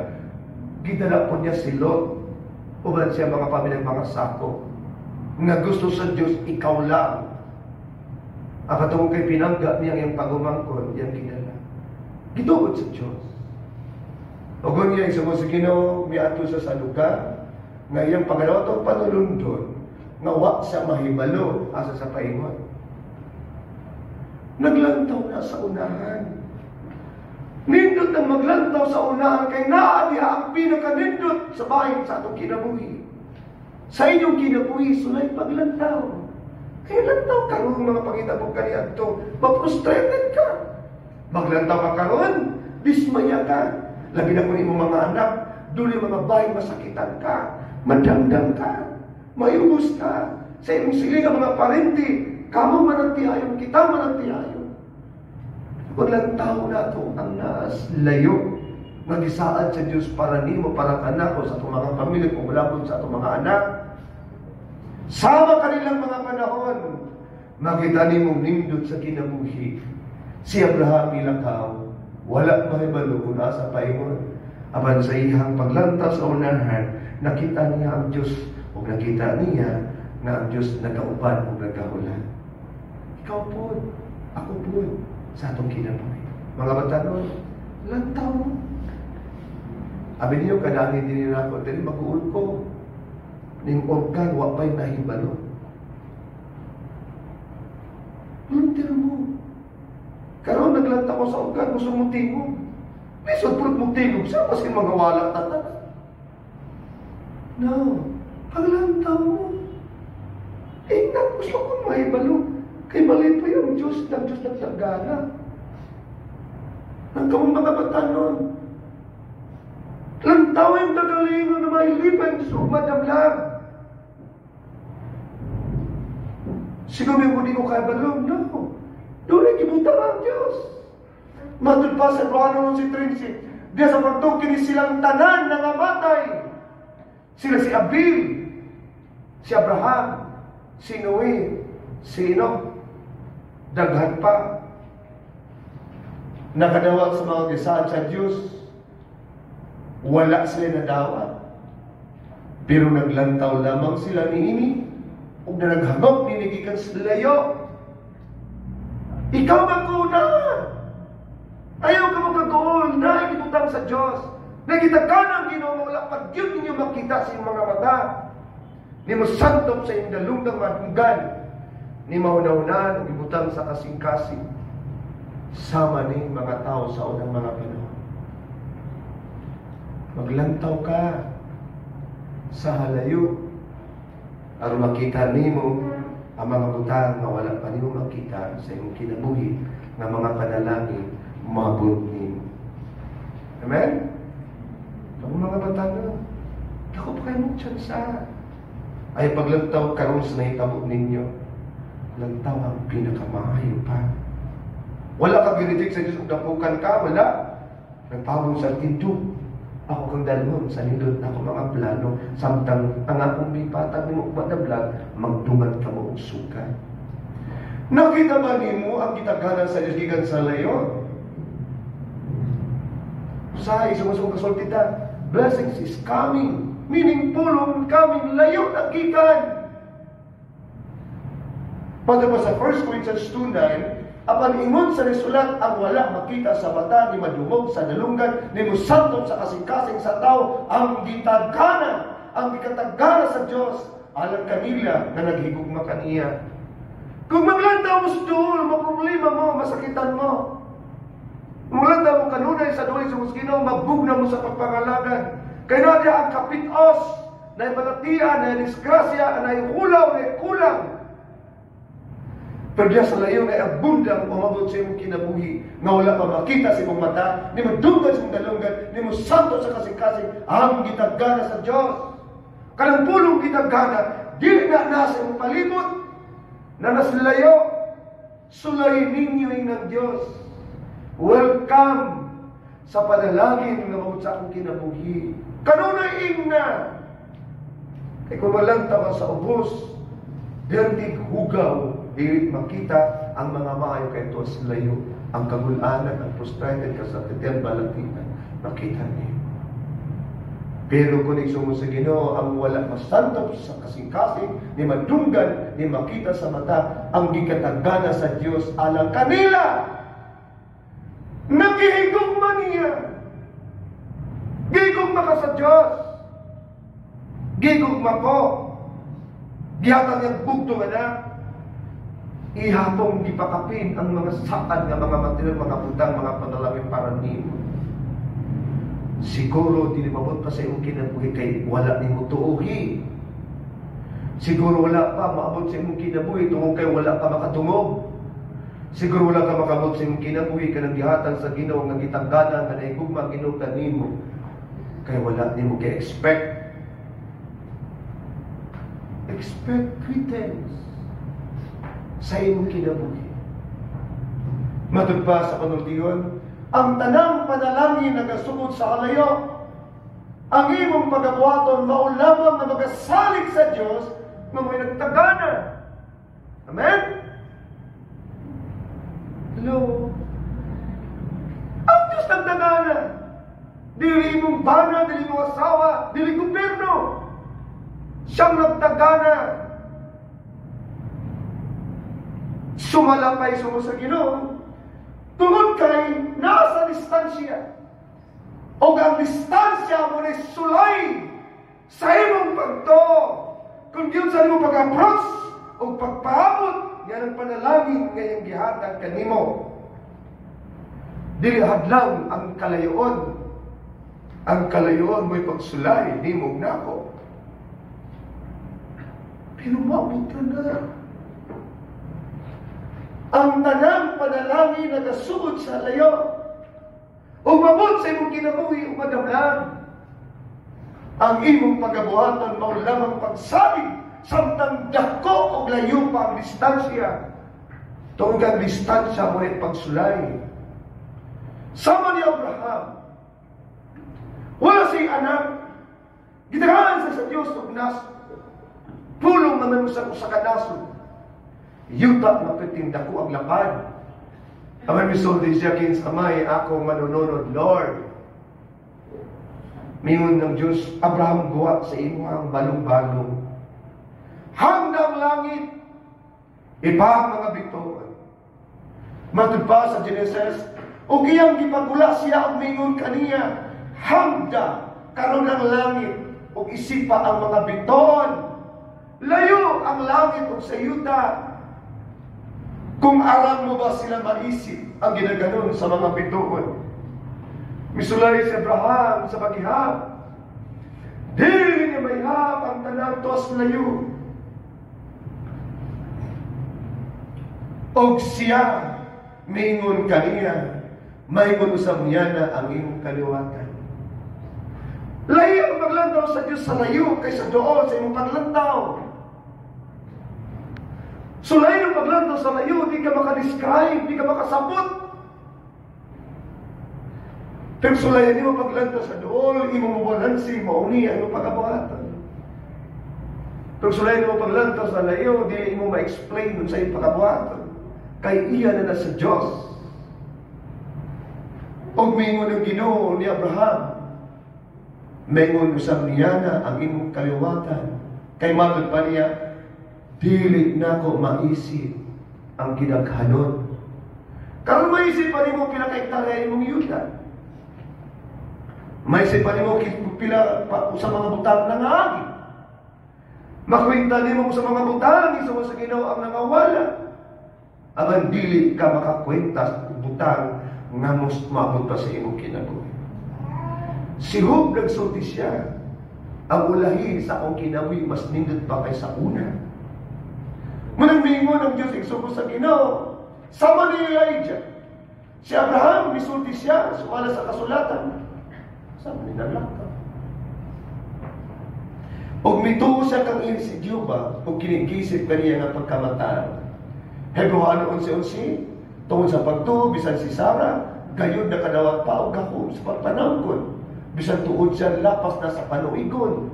gidala po niya si Lot, uban siya mga pamilyang mga sako, nga gusto sa Diyos ikaw lang. Ang katungkol kay pinangga niya ang pagumangkon, iyang gidala. Gituod sa Diyos. O kung niya isa mo sa Ginoo, miato sa lugar, nga iyang pagalaw panulundon, nga wa sa mahibalo asa sa paingon. Naglantaw na sa unahan. Nindot ang maglantaw sa unahan kay naa diha ang pinakanindot sa bahin sa atong kinabuhi. Sa inyong kinabuhi, sulay paglantaw. Kaya lantaw karon mga pangitabo kaniya to, ma-frustrated ka. Maglantaw ka karon, dismaya ka. Labi na kung imong mga anak, duli mga bahay masakitan ka, madamdam ka, mayubos ka. Sa imong siling mga parenti, kamo manantihayon, kita manantihayon. Maglantaw na ito ang naas layo. Magisaad sa Diyos para nimo, para kanako sa itong mga pamilya, kung wala po sa itong mga anak. Sama kanilang mga panahon, makita nimong nindot sa kinabuhi. Si Abraham ilakaw, wala mahibalo kung asa paingon. Apan sa ihang paglantaw sa unahan, nakita niya ang Diyos, o nakita niya na ang Diyos nagauban o nagkahulan. Ikaw po, ako po, sa itong kinabuhi. Mga batanon, lantaw mo. Abi niyo, kadami din nila ako, dali mag-uul ko. Ning organ, wapay nahibalo. Volunteer mo. Karoon naglanta ko sa ugan, gusto mong tingog. Lisod pulot mong tingog, siya kasi mga wala tatan. No, paglanta mo. Ingat, gusto kong mahibalo. Kay mali pa yung Diyos nagtagana. Ang kamong mga batanon. Lantaw yung tagalingon na mahilipan sa umadamlag. Siguro mo di ko kaya balong, no. Doon ay kibutang ang Diyos. Matod pa sa Roano si Trinity. Diya sa pagtong kini silang tanan na namatay. Sila si Abil, si Abraham, si Noe, si Enoch. Daghan pa. Nakadawat sa mga gisaan sa Diyos. Wala sila nadawat. Pero naglantaw lamang sila ni Ini. Kung na naghagok, ninigikan sa layo. Ikaw magkuna. Ayaw ka magkagool. Nakikitutang sa Diyos. Nakita ka ng Ginoo. Wala pag yun ninyo makita sa iyong mga mata. Ni mo santop sa iyong dalunggang madunggan. Ni mauna-unan, ibutang sa kasing-kasing. Sama ni mga tao sa unang mga panahon. Maglantaw ka sa halayo. Aron makita nimo ang mga butang na wala pa nimo makita sa imong kinabuhi nga mga panalangin maabot nimo. Amen? Ang mga butang na, ako pa kayo mong tsansa. Ay paglantaw karon sa nahitabo ninyo, lantaw ang pinakamaayo pa. Wala ka ginitik sa Diyos kung dapukan ka, wala. Nagpabong sa tinto. Ako kang dalon sa nindot na ako mga plano. Samtang ang akong bipatag ni mo madablag, magdungat ka mo og suka. Nakita ba ni mo ang kitaganan sa Diyos gikan sa layo? Usahay, sumusong kasultitan. Blessings is coming. Meaning pulong coming. Layo na gikan. Pagka pa sa 1 Corinthians 2:9, apan ingon sa risulat ang wala makita sa mata ni madungog sa dalunggan ni musantop sa kasing-kasing sa tao ang gitagana, ang gikatagana sa Diyos alang kanila na naghigugma kaniya. Kung maglantaw mo sa duol, maproblema mo, masakitan mo. Maglantaw mo kanunay sa duol sa muskino, magbugna mo sa pagpangalagan. Kaya natin ang kapitos na ibalatian, na disgrasya, na ihulaw, na kulang. Pero diya sa layo na abundang umabot sa imong kinabuhi nga wala pa makita sa imong mata, ni mo dunggan sa imong dalunggan, ni mo santo sa kasing-kasing ang gitagana sa Diyos. Kanang pulong gitagana, di na nasa imong palibot, na nasa layo, sulayin ninyo ng Diyos. Welcome sa panalangin nga umabot sa akong kinabuhi. Kanunay ingna. Kaya kung malantaw ka sa ubos, diyantig hugaw, di makita ang mga maayo kay ito sa layo, ang kagulanan, ang frustrated ka sa titiyan balatinan, makita niyo. Pero kung isumo sa Ginoo, ang wala masantop sa kasing-kasing, ni madunggan, ni makita sa mata, ang gikatagana sa Diyos alang kanila. Nagihigugma niya. Gigugma ka sa Diyos. Gigugma ko. Gihatang yung bugto nga na. Ihapong gipakapin ang mga sakad nga mga material, mga budang, mga panalangin para nimo. Siguro di mabot pa sa imong kinabuhi kay wala nimo tuohi. Siguro wala pa maabot sa imong kinabuhi tungod kay wala ka makatungog. Siguro wala ka makabot sa imong kinabuhi kanang gihatag sa Ginoo nga gitangganan nga naigugma Ginoo kanimo. Kay wala nimo kay expect greetings sa imong kinabuhi. Matod pa sa panultiyon, ang tanang panalangin nagasugod sa kalayo, ang imong pagabuhaton maulamang na magasalig sa Diyos na may nagtagana. Amen? Hello? Ang Diyos nagtagana. Dili imong bana, dili imong asawa, dili gobyerno. Siyang nagtagana. Sumalapay sumo sa Ginoo tungod kay nasa distansya o ang distansya mo ni sulay sa imong pagto kung yun sa imong pag-approach o pagpaabot yan ang panalangin ngayong gihatag kanimo. Dili hadlang ang kalayoon. Ang kalayoon mo'y pagsulay, di mo nako. Pero mabuta na. Ang tanang panalangin nagasugod sa layo. O mabot sa imong kinabuhi o madamlan. Ang imong pagabuhatan mao lamang pagsalig samtang dako o layo pa ang distansya. Tungod ang distansya mo rin pagsulay. Sama ni Abraham. Wala siyang anak. Gitarahan sa Diyos o nas. Pulong naman mo sa kanasod. Yuta mapitinda ko ang lapad. Aman misulti siya kins amay ako manununod, Lord. Mingon ng Diyos, Abraham guwa sa imo ang balong-balong. Hanggang langit, iba mga bituan. Matud pa sa Genesis, o giyang gipagula siya ang mingon kaniya, hanggang karon ng langit, o isipa ang mga biton. Layo ang langit o sa yuta. Kung aram mo ba sila maisip ang ginaganon sa mga bituon? Misulay si Abraham sa paghihap. Dili niya mayhap ang tanang tos layo. Og siya, mingon kaniya, may usab niya na ang iyong kaliwatan. Layo ang paglantaw sa Diyos sa layo kaysa doon sa iyong paglantaw. So layo ang paglantaw sa layo, di ka makadescribe, di ka makasabot. Pero sulayan niyo paglantaw sa doon, imo mo balansi, mauni ang pagkabuhatan. Pero sulayan niyo paglantaw sa layo, di mo ma-explain sa iyong pagkabuhatan. Kay iya na sa Diyos. O mingon ang Ginoo ni Abraham, mingon usab niya na ang imong kaliwatan. Kay matod pa niya, dili na ko maisip ang ginaghanon. Karon maisip pa nimo pila kay hektare imong yuta. Maisip pa nimo pila sa mga butang nga agi. Makwenta nimo sa mga butang isa sa Ginoo ang nangawala. Aban dili ka makakwenta sa butang nga maabot pa sa imong kinabuhi. Si Job nagsulti siya, ang ulahi sa akong kinabuhi mas nindot pa kaysa una. Managmingon ang Diyos igsugo sa Ginoo. Sama ni Elijah. Si Abraham, misulti siya, sumala sa kasulatan. Sama ni Nalaka. Og mituo siya kang si Diyoba, og kinigisip kaniya nga pagkamataan. Hebrew 11:11, tungod sa pagtuo, bisan si Sarah, gayud na kadawat pa og gahom sa pagpanangkon. Bisan tuod siya lapas na sa panuigon.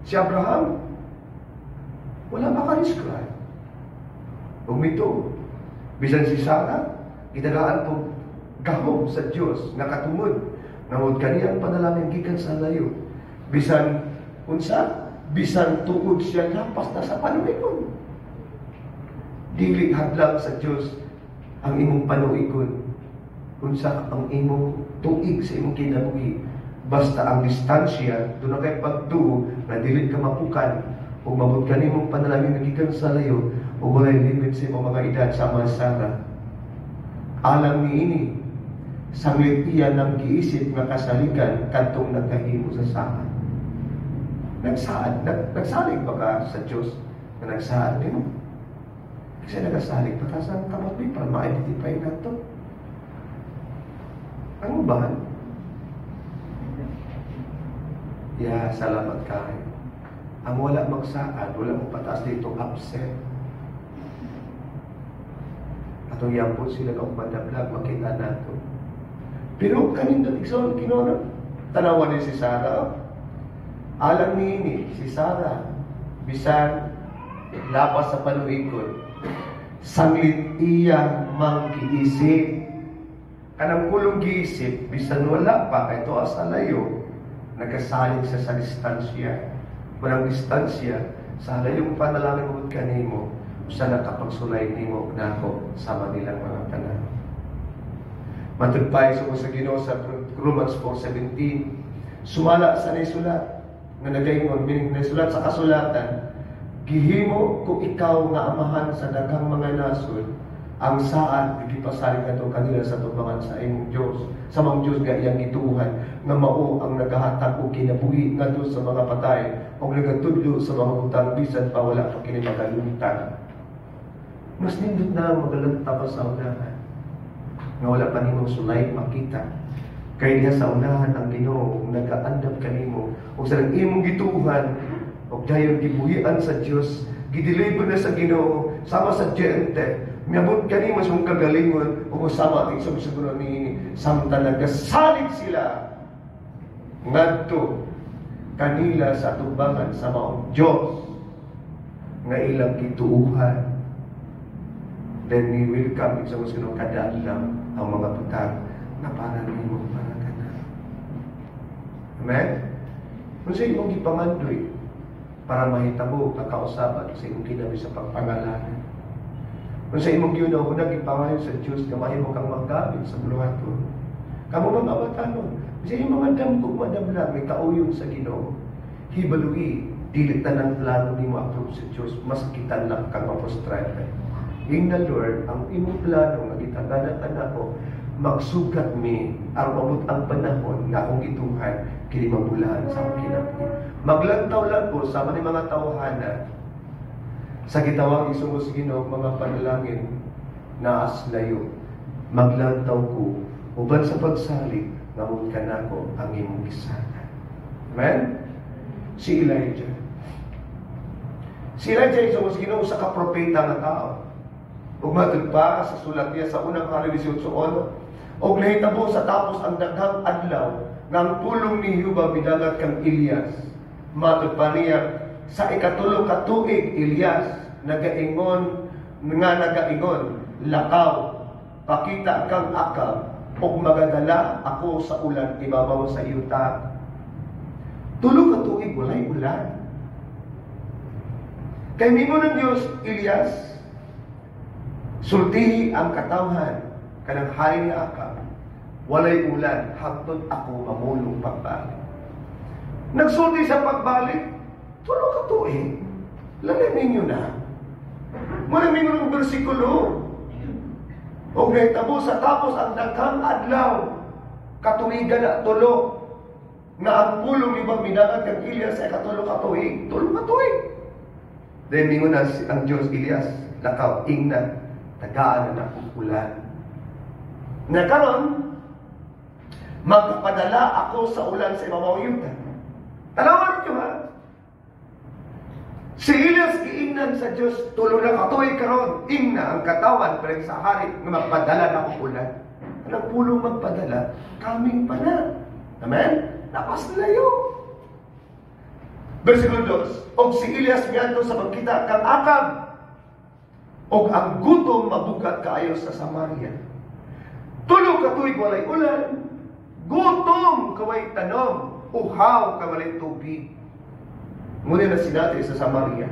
Si Abraham, wala maka-describe. Umito. Bisan si Sarah, gitagaan po gahom sa Diyos, nakatungod. Nangod kaniyang panalangin gikan sa layo. Bisan, unsa? Bisan tuod siya lapas na sa panuigon. Dili hadlang sa Diyos ang imong panuigon. Unsa ang imong tuig sa imong kinabuhi. Basta ang distansya, doon na kay pagtuo, na dili ka mapukan, o mabot ka nimong panalangin nagikan sa layo, o walay limit sa imong mga edad sa mga Sarah. Alam ni ini, sanglit iya ng giisip nga kasalikan, kantong nagkahimo sa Sarah. Nagsalig ba ka sa Diyos na nagsaad din? Kasi nagasalig pa ka sa kamot para ma-identify na ito. Ano ba? Salamat kayo. Ang wala magsaad, wala mong pataas dito, upset. Atong yampon sila kung madablag, makita nato. Pero kanina, ikson, kinona, tanawan ni si Sarah. Alam ni si Sarah, bisan, lapas sa panuikon, sanglit iya mangkiisip. Kanang kulong giisip, bisan wala pa, ito asa layo, nagkasalig sa distansya. Walang distansya, sa halayong panalangin mo ka nimo, sa nakapagsulay nimo nako sama nilang mga tanan. Matagpay sa Ginoo sa Romans 4:17, sumala sa nisulat, nga nagaingon, nisulat sa kasulatan, gihimo ko ikaw nga amahan sa daghang mga nasod, ang saad gipasalig nato kanila sa tubangan sa imong Dios, sa mga Dios nga iyang gituhan nga mao ang nagahatag og kinabuhi ngadto sa mga patay ug nagatudlo sa mga butang bisan pa wala pa kini magalungtang. Mas nindot na ang magalanta pa sa unahan nga wala pa nimong sulay makita. Kay diha sa unahan ang Ginoo nagaandam kanimo ug sa imong gituhan ug dayon gibuhian sa Dios, gideliver na sa Ginoo sama sa gente. Miabot kanimo sa kagalingon ug sama ang isang siguro ni samtang nagasalig sila ngadto kanila sa tubangan sa maong Dios nga ilang gituuhan. Then we welcome sa mga kadadlang ang mga butang na para nimo para kana. Amen? Kung sa imong gipangandoy para mahitabo ang kausaban sa imong kinabi sa pagpangalanan. Kung sa imong giunahuna gipangayo sa Dios nga mahimo kang maggamit sa buluhaton. Kamo mga awatanon, sa imong mga damgog madamlag may kauyon sa Ginoo. Hibalui dili tanang plano nimo approve sa Dios, mas kita lang kang ma-frustrate. In the Lord, ang imong plano nga gitaganan kanako magsugat mi aron mabut ang panahon nga akong gituhan kini mabulahan sa akong kinabuhi. Maglantaw lang ko sama ni mga tawhana sa gitawag isungos Ginoo mga panalangin na aslayo. Maglantaw ko uban sa pagsalig nga mud kanako ang imong gisanan. Amen? Si Elijah isungos Ginoo sa kapropeta nga tao. Ug matod pa sa sulat niya sa unang hari 18:1, og nahitabo sa tapos ang daghang adlaw nga ang pulong ni Jehova midagat kang Elias. Matod pa niya sa ikatulo ka tuig Elias nagaingon, lakaw, pakita kang Akab, ug magadala ako sa ulan ibabaw sa yuta. Tulo ka tuig walay ulan. Kay mimo ng Dios, Elias, sultihi ang katawhan kanang hari ni Akab, walay ulan hangtod ako mamulong pagbalik. Nagsulti sa pagbalik, tulo ka tuig. Lalamin nyo na. Maraming ng bersikulo. O nahitabo sa tapos ang daghang adlaw, katuigan na tulo, na ang pulong ni Bamidagat kang Elias ay katulo ka tuig. Tulo ka tuig. Then mingon na ang Diyos Elias, lakaw, ingnan, tagaan na nakukulan. Na karon, magpapadala ako sa ulan sa ibabaw yuta. Tanawan niyo ha? Si Elias giingnan sa Diyos, tulo na katuig karon, ingna ang katawan pero sa hari na magpadala na ako ulan. Anong pulong magpadala? Kaming pa na. Amen? Napas layo. Versikulo 2, og si Elias miadto sa pagkita kang Akab, og ang gutom mabugat kaayo sa Samaria. Tulo ka tuig walay ulan, gutom kaway tanom, uhaw ka walay tubig. Muna na sinati sa Samaria.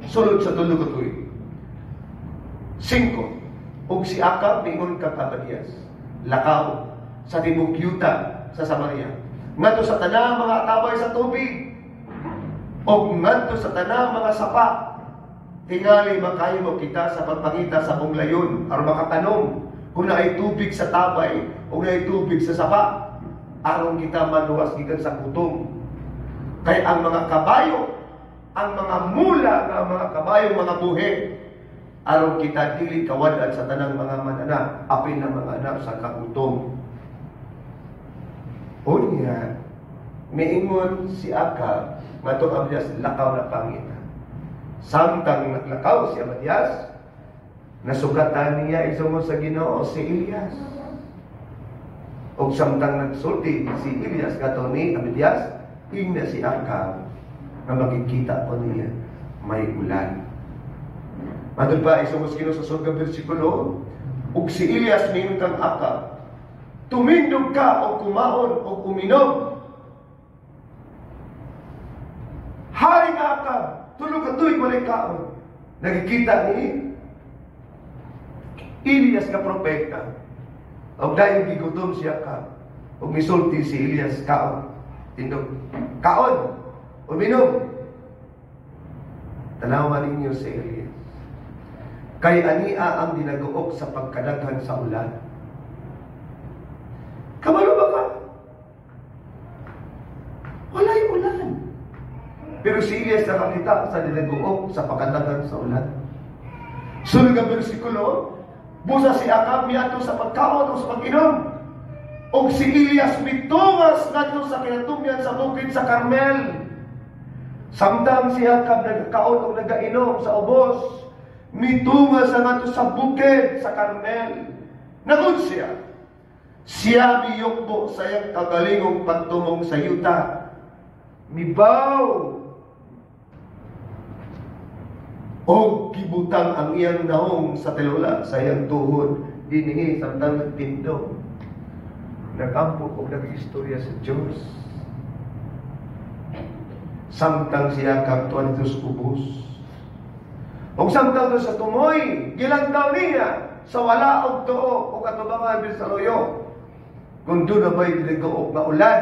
Sulod sa tulo ka tuig. 5, og si Akab mingon kang Abadias, lakaw sa tibok yuta sa Samaria. Ngadto sa tanang mga tabay sa tubig, o ngadto sa tanang mga sapa, tingali makayo mo kita sa pagpangita sa bunglayon aron makatanong kung naay tubig sa tabay o naay tubig sa sapa aron kita maluwas gikan sa gutom. Kay ang mga kabayo, ang mga mula nga mga kabayo, mga buhi, aron kita dili kawadan sa tanang mga mananak, apil na mga anak sa kagutom. Unya, miingon si Akab, matong Abdias, lakaw na pangita. Samtang naglakaw si Abdias, nasugatan niya isungod sa Ginoo si Elias. O samtang nagsulti si Elias, kato ni Abdias, ingna si Akab, na makikita po niya, may ulan. Matod pa, isungod sa Ginoo sa surga versikulo, ug si Elias mingon kang Akab, tumindog ka o kumaon o uminom. Hari nga Akab, tulo ka tuig walay kaon. Nakikita ni Elias ka propeta. Og dahil gigutom si Akab, og misulti si Elias kaon. Tindog, kaon, uminom. Tanawan ninyo si Elias. Kay ania ang dinaguok sa pagkadaghan sa ulan. Kabalo ba ka? Walay ulan. Pero si Elias nakakita sa dinaguok sa pagkadaghan sa ulan. Sunod ang bersikulo, busa si Akab miadto sa pagkaon o sa pag-inom. O si Elias mitumas ngadto sa kinatumyan sa bukid sa Carmel. Samtang si Akab nagkaon o nagainom sa ubos, mitumas na ngadto sa bukid sa Carmel. Nagud siya. Siya miyukbo sa iyang kagalingong pagtumong sa yuta. Mibaw o gibutang ang iyang naong sa tilula sa iyang tuhod dinhi samtang nagtindog. Nagampo o nag-istorya sa Diyos. Samtang siya kaptuan ito sa ubos. O samtang ito sa tumoy, gilantaw niya sa wala og tuo o katubangan sa loyo. Kung doon na ba'y dinagook na ulan,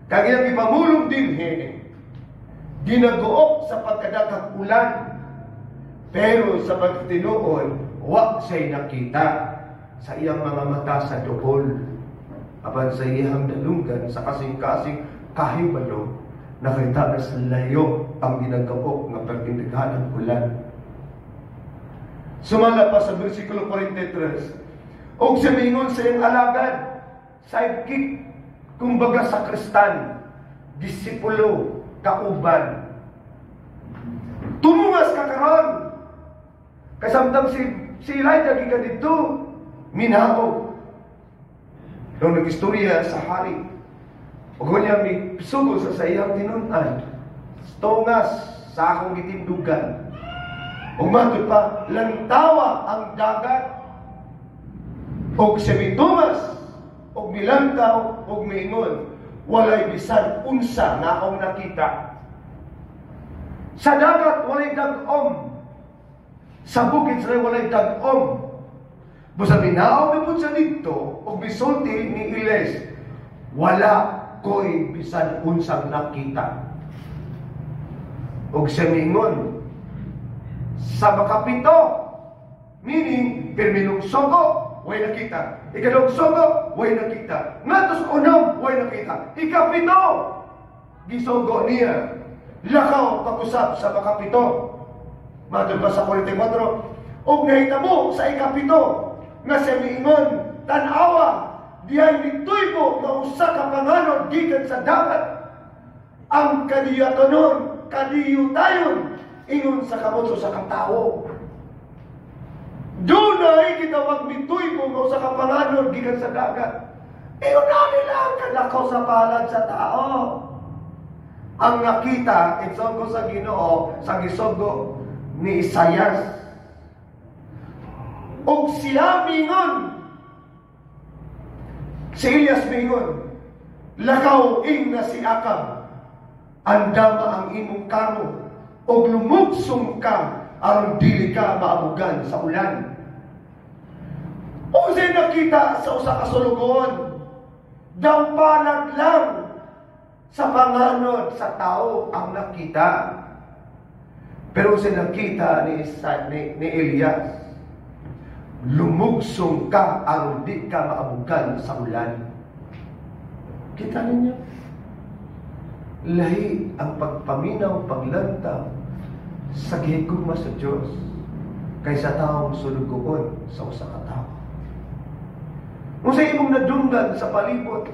kagiyang ipamulong din dinagook sa pagkadakang ulan. Pero sa pagtinuon, wag siya'y nakita sa iyang mga mata sa duhol. Apan sa iyang dalunggan sa kasing-kasing kahibalo, nakita na sa layo ang ginagaok ng pertindighan ng ulan. Sumala pa sa versikulo 43, o samingon sa iyang alagad, sidekick, kumbaga sa kristan, disipulo, kauban. Tumungas ka karon. Kasamtang si Elijah gikan dito, minahaw. Nung nag-istorya sa hari, o kanya may sugol sa iyang tinunan, tungas sa akong gitindugan. O matod pa, lantawa ang dagat, o semitumas, o milantaw, o miingon, walay bisan unsa na akong nakita. Sa dagat, walay dag-om. Sa bukid sila walay dag-om. Basta minaw na po siya dito, o bisulti ni Elias, wala ko'y bisan unsang nakita. O siya mingon, sa makapito, meaning, pirminong sogo, way nakita. Ikadong sogo, way nakita. Ngatos unom, way nakita. Ikapito, gisogo niya. Lakaw pag-usap sa makapito. Matod pa sa 44, o nahitabo sa ikapito, nga siya miingon, tanawa, dihay mituybo nga usa ka panganod gikan sa dagat. Ang kadiyatonon, kadiyutayon, ingon sa kamotso sa katao. Dunay kita magmituybo nga usa ka panganod gikan sa dagat. Ingon na nila ang kalakaw sa palad sa tao. Ang nakita, itsogo sa Ginoo, sa gisogo ni Isayas. O siya mingon, si Elias mingon, lakaw ing na si Akab, andama ang imong kamo, o lumugsong ka, aron dili ka maabugan sa ulan. O siya nakita sa usa ka sulugon, daw palag lang sa panganod sa tao ang nakita. Pero siya nakita ni Elias, lumugsong ka aron di ka maabugan sa ulan. Kita ninyo? Lahi ang pagpaminaw, paglantaw sa gihigugma sa Diyos kaysa taong sulugoon sa usa ka tao. Kung sa imong nadunggan sa palibot,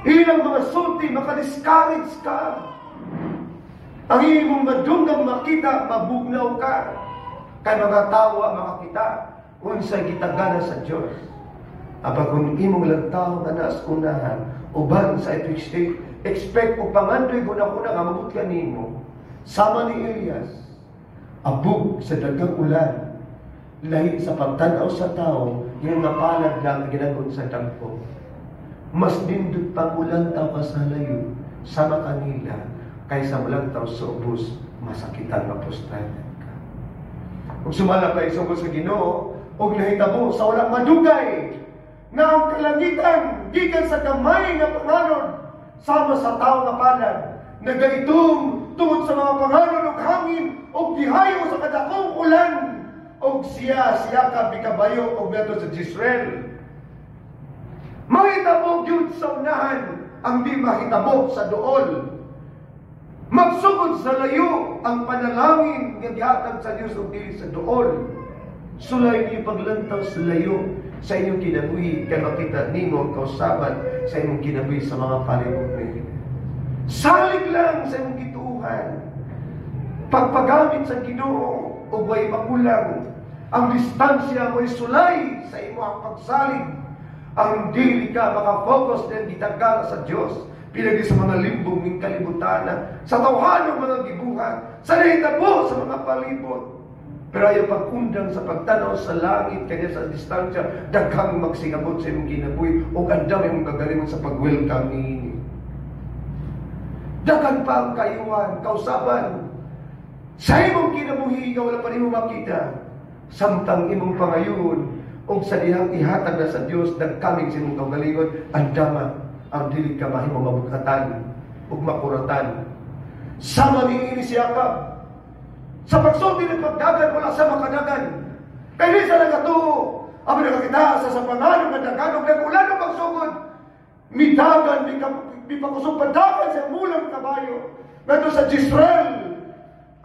ilang mga sulti, makadiscourage ka. Ang imong madunggang makita, mabugnaw ka. Kay mga tawa makakita unsay gitagana sa Dios. Apag kung imong lantaw nga naas unahan uban sa epic state, expect o pangandoy guna-guna nga mabut ka nimo sama ni Elias, abog sa dagang ulan, lahi sa pagtanaw sa tao, yung napalad lang ginagod sa dagpo. Mas dindot pang ulantaw ka sa layo sama kanila kaysa ulantaw sa ubos, masakitan mapustrayan. Kung sumala pa isungkol sa Ginoo, og nahitabo sa walang madugay, nga ang kalangitan, gikan sa gamay nga panganon, sama sa tao nga palad, nagaitom tungod sa mga panganon og hangin, og gihayo sa kadakong ulan. ulan og siya ka bikabayo og nato sa Jezreel. Mahitabo gyud sa unahan ang di mahitabo sa duol. Magsugod sa layo ang panalangin nga gihatag sa Dios ug dili sa duol. Sulay niyo paglantaw sa layo sa inyong kinabuhi kay makita nimo ang kausaban sa inyong kinabuhi sa mga palibot ninyo. Salig lang sa inyong gituuhan. Pagpagamit sa Ginoo ug way makulang. Ang distansya mo'y sulay sa imo ang pagsalig. Ang dili ka makafocus din gitagala sa Dios. Pinagi sa mga limbong ng kalibutan, sa tawhanong mga gibuhat, sa nahitabo sa mga palibot. Pero ayaw pagkundang sa pagtanaw sa langit, kanya sa distansya, daghang magsingabot sa imong kinabuhi, o andam yung gagalimon sa pag-welcome niini. Daghan pa ang kayuhan, kausaban, sa imong kinabuhi, nga wala pa rin mo makita, samtang imong pangayon, o sa dihang ihatag na sa Diyos, nagkaming sa imong kagalingon, andama, ang dili ka mahimo mabukatan ug makuratan. Sama niini si Jacob. Sa pagsulti ng pagdagan, wala sa makadagan. Kaya sa nagatuo, ang nakakita sa pangalan ng dagan, ug ulan ng pagsugod, midagan, di pakusog padagan sa mulang kabayo, ngadto sa Jezreel.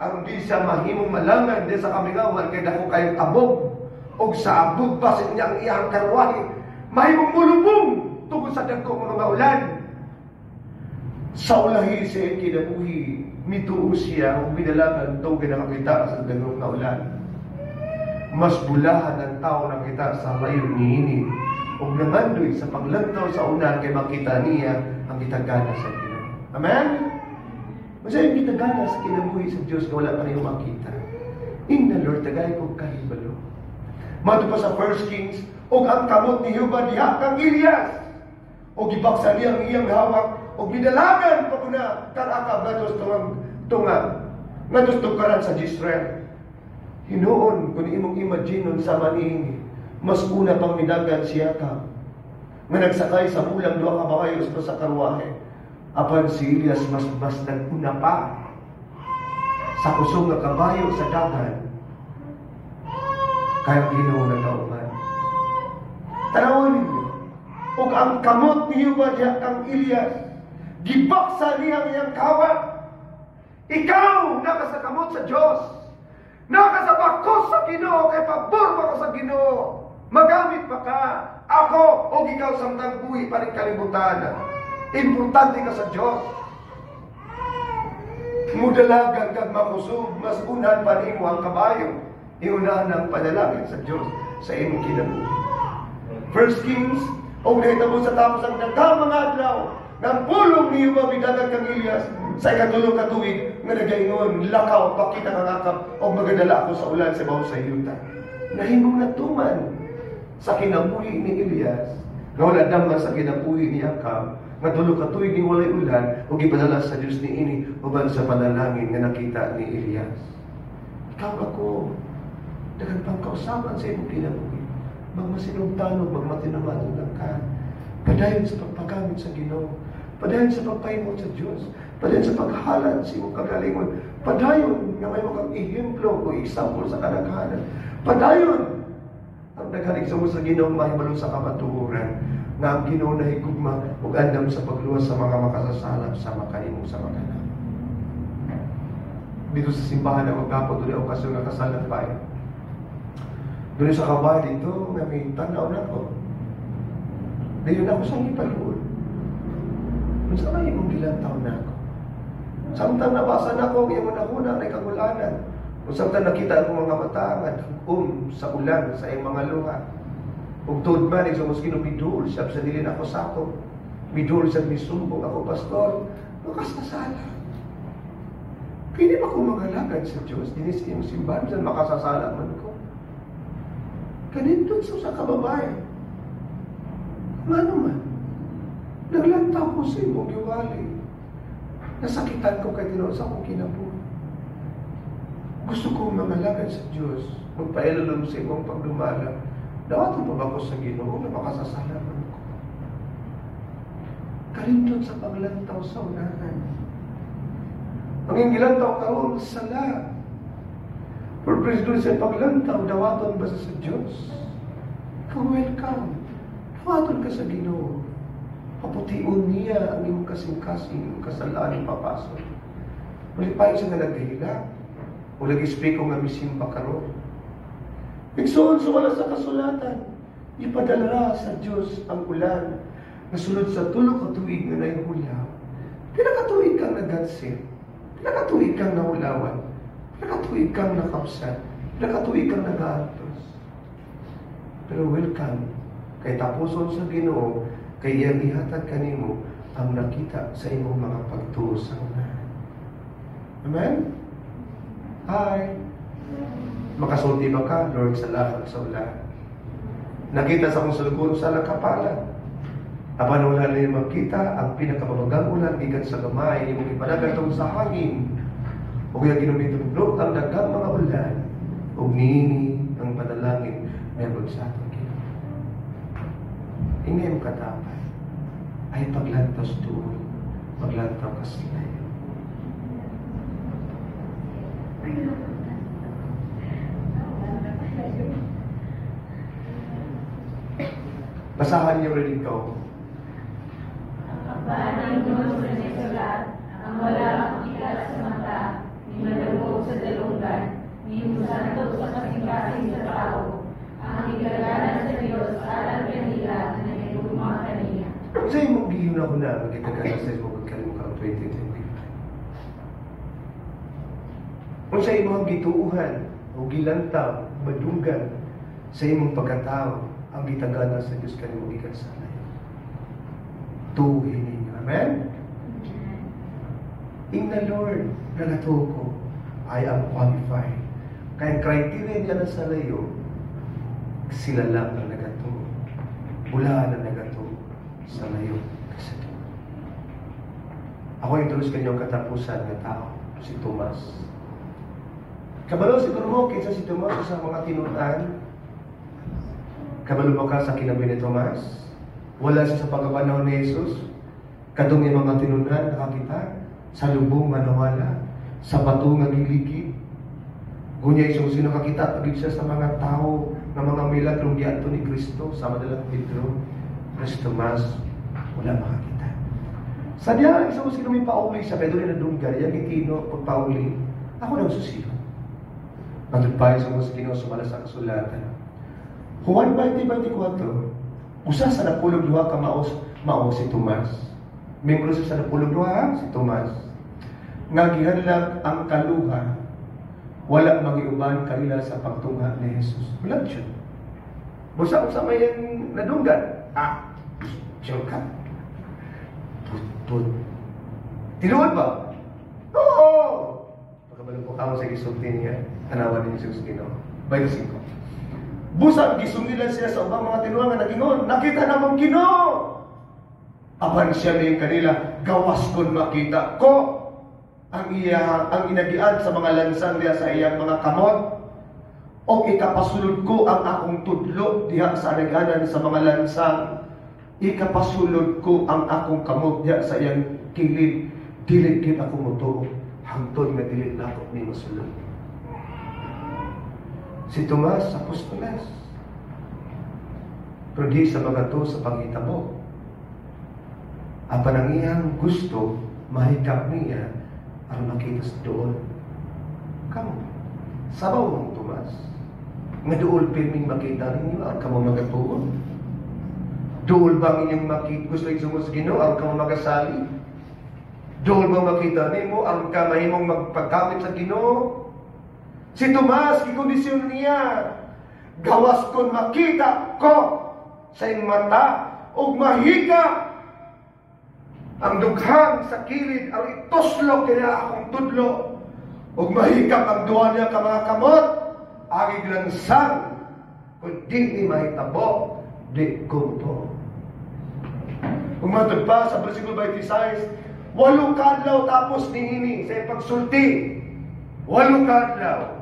Ang di siya mahimong malangan, di sa kamigawan, kaya dako kayong abog, o sa abog pa sa niya ang iyang karwahe, mahimong mulubong, tungkol sa dagkong mga ulan. Sa ulahi sa kinabuhi, mituo siya o binalagan ito ginakakita sa dagkong na ulan. Mas bulahan ang tao nakita sa layo niini o namandoy sa paglantaw sa unan kay makita niya ang kitagana sa Ginoo. Amen? Masaya yung kitagana sa kinabuhi sa Diyos na wala pa rin makita. In the Lord, tagay ko kahibalo. Mato pa sa 1 Kings, o ang kamot ni Jehovah diha kang Elias, o gibaksa niya ang iyang hawak, o bidalagan pa kuna karakab natos tunga natos tukaran sa Jezreel. Hinoon, kung imong imagine sa maniini, mas una pang midagan siya ka, nga nagsakay sa ulang duha ka bakayos pa sa karwahe. Apan si Elias mas naguna pa sa kusog nga kabayo sa dagan, kaya Ginoo nagauman. Tanawan ninyo, ug ang kamot ni Jehovah diha kang Elias, gibaksa niya ang iyang kawat. Ikaw, naka sa kamot sa Diyos, naka sa bakos sa Ginoo, kay pabor pa ka sa Ginoo. Magamit pa ka. Ako, o ikaw samtang buhi pa rin kalibutan. Importante ka sa Diyos. Mudalagan kag makusog, mas unan pa rin mo ang kabayo. Iunahan ang panalangin sa Diyos sa imong kinabuhi. 1 Kings, o nahitabo sa tapos ang daghang mga adlaw, ng pulong ni Jehovah bidagan kang Elias, sa ikatulong ka tuig, nga nagaingon, lakaw, pakita kang akap, o magadala ako sa ulan sa bawang sa yuta. Nahimong natuman sa kinabuhi ni Elias, nga wala damang sa kinabuhi ni Akab, nga tulong ka tuig ni walay ulan, o gipadala sa Diyos ni ini, uban sa panalangin nga nakita ni Elias. Ikaw ako, dagan pang kausapan sa imong kinabuhi. Magmasinugtanog, magmatinaman lang ka. Padayon sa pagpagamit sa Ginoo. Padayon sa pagpahimot sa Diyos. Padayon sa paghahalan sa imong kagalingon. Padayon nga may kang ehemplo o example sa kadaghanan. Padayon ang naghalig sa mo sa Ginoo mahibalo sa kamatuoran nga ang Ginoo nahigugma ug andam sa pagluwas sa mga makasasalap sa makanimo sa makanan. Dito sa simbahan ako kapag doon okasyon nga kasalapay. Doon sa kabay dito, nga may tanaw na ko. Dayon ako sa ipaluod. Kung saan ay mong gilantaw na ako. Samtang nabasa na ako, yung una-una ay kagulanan. Kung samtang nakita ako mga mata, nga sa ulan, sa iyong mga luha. Kung tuod man, sa muskino bidul, siya sa nilin ako sa ako. Bidul siya misumbong ako, pastor. Makas na sala. Pwede ba kong maghalagad sa Diyos? Dinis iyong simbahan, saan makasasala man ko. Ganito sa kababayan. Ano man, naglantaw ko sa imong giwali. Nasakitan ko kay Ginoo sa akong kinabuhi. Gusto kong mangalagad sa Diyos, magpailalom sa imong pagdumala. Dawaton pa ba ko sa Ginoo na makasasalaman ko? Kalindot sa paglantaw sa unahan. Ang ingilantaw karon sala. For praise doon sa paglantaw, dawaton ba sa Diyos? Welcome. Dawaton ka sa Ginoo. Paputiun niya ang iyong kasing-kasing, kasalanan papasok. Malipay siya na naghihila. O nag-speak ko nga misimba karon. Igsoon sa wala sa kasulatan. Ipadala sa Diyos ang ulan. Nasunod sa tulo ka tuig na naihulaw. Pila ka tuig kang nagansin. Pila ka tuig kang nahulawan. Pila ka tuig kang nakapsan. Pila ka tuig kang nag-aantos. Pero welcome. Kay tapuson sa Ginoo, kay iyang ihatag kanimo ang nakita sa imong mga pagtuo sa unahan. Amen? Hi! Makasulti ba ka, Lord, salamat sa ulan. Nakita sa kong sulgon sa nakapalan. Apan wala na yung makita, ang pinakamabagang ulan, ikan sa gamay, imong ipanagatong sa hangin. O kaya ginumitong ang dagang mga ulan, o nini ang panalangin, meron sa ating Ginoo. Ingay mo katapay, ay paglantos doon, paglantaw ka sila. Basahan niyo rin ikaw. Paano mo sa nisulat, ang wala makikita sa mata, ni malumog sa dalunggan, ni musanto sa kasing-kasing sa tao, ang igagalan sa Diyos, alam kanila na nagugma kanila. Sa imong giyon ako na, magigagalan sa imong pagkalimukang 2025. Kung sa imong gituuhan, o gilantaw, madunggan, sa imong pagkatao, ang gitagana sa Diyos kanimo gikan sa layo. Tuhin ninyo. Amen? In the Lord, nagatuko, I am qualified. Kaya criteria niya na sa layo, sila lang ang nagatuko. Wala na nagatuko sa layo. Kasi ako introduce kanyang katapusan ng tao, si Tomas. Kabalo siguro mo, kinsa si Tomas sa mga tinunan. Kabalo mo ka sa kinabi ni Tomas. Wala siya sa pagkapanahon ni Jesus. Kadong yung mga tinunan, nakakita. Sa lubong, manawala. Sa bato, nagiligid. Gunya isang sino kakita, pagig siya sa mga tao na mga milagrong giato ni Kristo. Sa madalang Pedro. Mas Tomas, wala makakita. Sadya, isang sino may pauli sa Pedro na dunggar. Yung itino, pagpauli. Ako nang susiyo. Magdagpay sa mga sino, sumala sa kasulatan. Juan 20:24, usa sa napulog duha ka mao si Tomas. Membro sa napulog duha si Tomas. Nga gihanlag ang kaluha, wala magiuban kanila sa pagtungha ni Jesus. Wala siya. Busa sa may nadunggan. Sure ka? Tut. Tinuod ba? Oo! Pagkabalong po ako sa gisulti niya, tanawan ni Jesus Ginoo. 25. Busag gisungilan siya sa ubang mga tinuang nga nagingon, nakita namang Ginoo. Apan siya ning kanila, gawas kon makita ko ang inagian sa mga lansang diha sa iyang mga kamot. O ikapasulod ko ang akong tudlo diha sa anaganan sa mga lansang. Ikapasulod ko ang akong kamot diha sa iyang kilid. Dili gid ako motuo hangtod nga dili na ako ni masulod. Si Tomas, apostoles. Pero di sa mga to sa panghitabo. Apan ang iyang gusto, mahikap niya ang makita sa doon. Kamu, sabaw mong Tomas. Nga doon pirming makita ninyo ang kamo magatuon. Doon ba ang inyong makita, gusto yung sumus Ginoo, ang kamo magasali? Doon ba makita ninyo ang kamahimong magpagkamit sa Ginoo? Si Tomas, kikondisyon niya, gawas kon makita ko sa iyong mata o mahika ang dughang sa kilid, ang itoslo kaya akong tudlo o mahikap ang duwa niya ka mga kamot, agig lansang, kung di ni mahitabo, di ko to. Umatod pa sa versikulo 26, 8 kadlaw tapos nihini sa pagsulti. 8 kadlaw.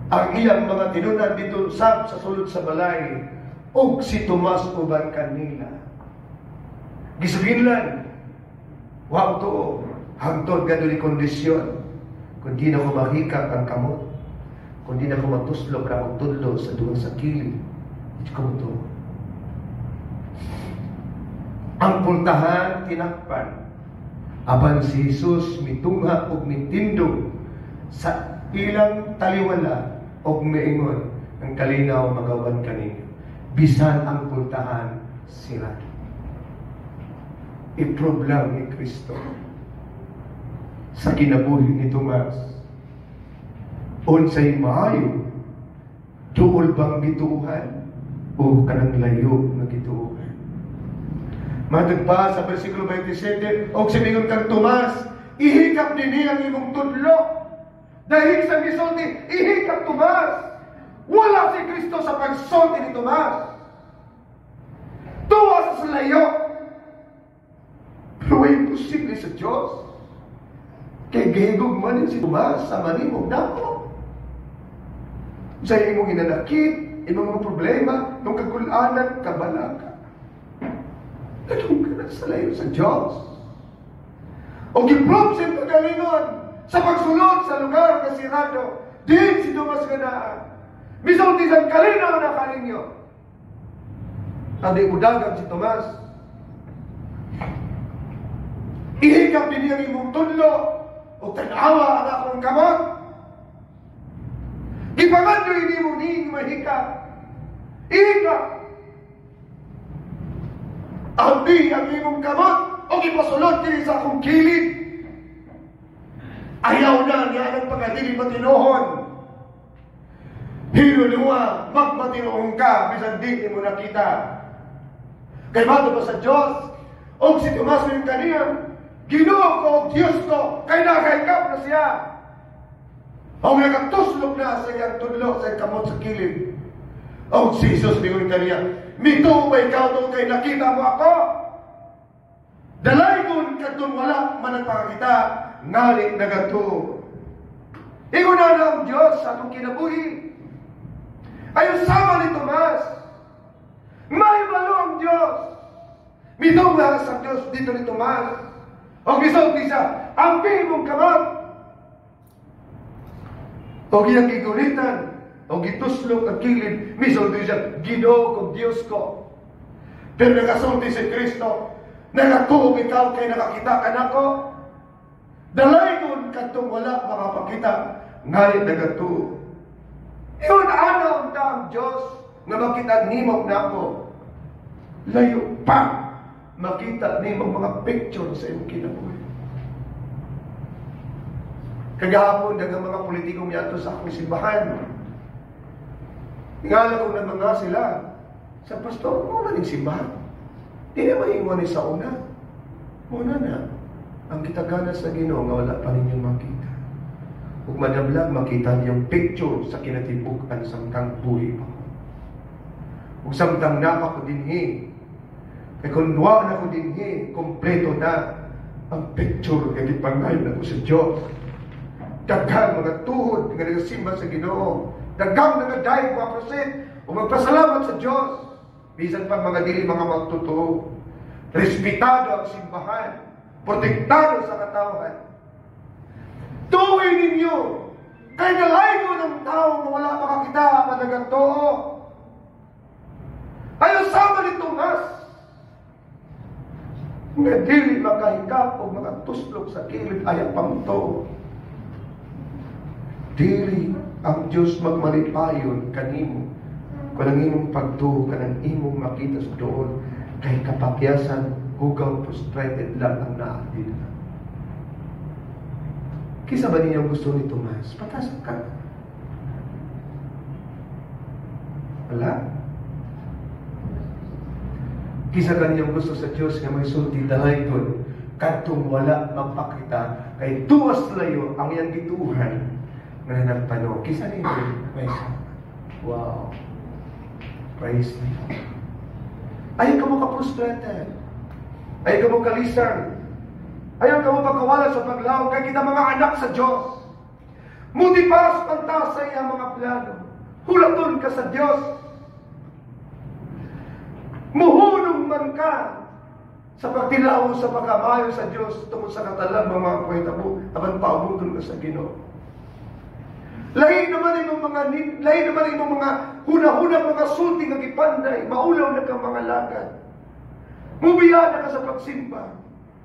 Ang iyang mga tinunan dito sa sulod sa balay, og si Tomas uban kanila. Gisuginlan, wa to hangtod kaduli kondisyon, kung di na ko mahikap ang kamot. Kung di na ko matuslok na akong tudlo sa duwang sa kilid, hindi ko ito. Ang pultahan, tinakpan. Apan si Jesus mitungha o mitindog sa ilang taliwala o miingon ang kalinaw magawan kaninyo. Bisan ang pultahan sirado. I-prove lang ni Kristo sa kinabuhi ni Tomas. Unsay maayo, tuol bang gituuhan o kanang layo na gituuhan? Matagpa sa versikulo 27, o sabihin kang Tomas, ihikap din ang imong tudlo. Dahil sa misulti, ihikap Tomas. Wala si Kristo sa pagsulti ni Tomas. Tuwa sa layo. Pero imposible sa Diyos. Kay gahigog man si Tomas sa manimog dako. Sa imong inanakit, imong mga problema, nung kagulanan, kabalaka. Tanong ka na sa layo sa Diyos. O giprove siya pagalingon sa pagsulod sa lugar na sirado. Din si Tomas ganaan. Misulti sa kalinaw na kaninyo. Andi udagan si Tomas. Ihikap din niya imong tudlo o tanawa ang akong kamot. Ipangandoy ni mo ni mahikap. Ihikap. Andi ang imong kamot o ipasulod din sa akong kilid. Ayaw na niya ang pagkadili matinohon. Hinuluwa, magmatinoon ka, bisan di mo nakita. Kay mato pa sa Diyos, o si Tomas ng kaniya, Ginoo ko, Diyos ko, kay nakaikap na siya. O nakatuslok na sa iyang tudlo, sa iyang kamot sa kilid. O si Jesus ng kaniya, mito ba ikaw doon kay nakita mo ako? Dalaygon katong wala managpakakita, ngali nagato. Ingon na ang Diyos sa atong kinabuhi. Ayaw sama ni Tomas. May malo ang Diyos. Mitungha sa Diyos dito ni Tomas. O gisulti siya, ang mong kamot. O giyang gigulitan. O gituslok ang kilid. Misulti siya, Ginoo ko, Diyos ko. Pero nagasulti si Kristo. Nagatuog ikaw kay nakakita ka na ko. Dalaygon katong wala makapakita. Ngayon nagatuog. Iyon anaw ang Diyos na makita nimog na ako. Layo pa makita nimog mga picture sa iyong kinabuhi. Kagahapon dagang mga politikong yato sa akong simbahan. Ingala ko na mga sila sa pastor, muna din simbahan. Di na maingon sa una. Muna na. Ang kitagana sa Ginoo nga wala pa ninyong makita. Ug madablag makita niyang picture sa kinatibukan samtang buhi pa. Ug samtang napa ko dinhi, kay kung wa na ko dinhi, kompleto na ang picture kay gipangayon ako sa Dios. Daghang mga tuhod nga nagasimba sa Ginoo, daghang nagadaig wa proset o magpasalamat sa Dios. Bisan pa mga dili mga magtotoo, respetado ang simbahan, protektado sa katawhan. Tuwin ninyo, kay nalaygo ng tao na wala makakita panagantoo. Ayaw sama ni Tomas, nga dili makahikap o makatuslok sa kilid ayaw pamto. Dili ang Diyos magmalipayon kanimo, kanang imong pagtuo, kanang imong makita sa doon, kay kapakyasan, hugaw, frustrated lang ang naadil. Kisa ba niyo gusto ni Tomas? Patasak ka. Wala? Kisa ka niyo gusto sa Diyos nga may sulti dalaygon, katong wala magpakita, kay tuwas layo ang iyang gituhan na nagtanong. Kisa niyo may wow. Praise me. Ayaw ka mo ka-frustrated. Ayaw ka mo kalisan. Ayaw ka mo pagkawala sa paglaw. Kaya kita mga anak sa Diyos. Mutipas panta sa iyang mga plano. Hulaton ka sa Diyos. Muhunong man ka sa pagtilaw sa pagkamayo sa Diyos tungkol sa katalan mga kwenta mo. Aban paubuton ka sa Ginoo. Lahi naman imong mga huna-huna mga sulti nga gipanday, maulaw na kang mga lagad. Mubiya na ka sa pagsimba.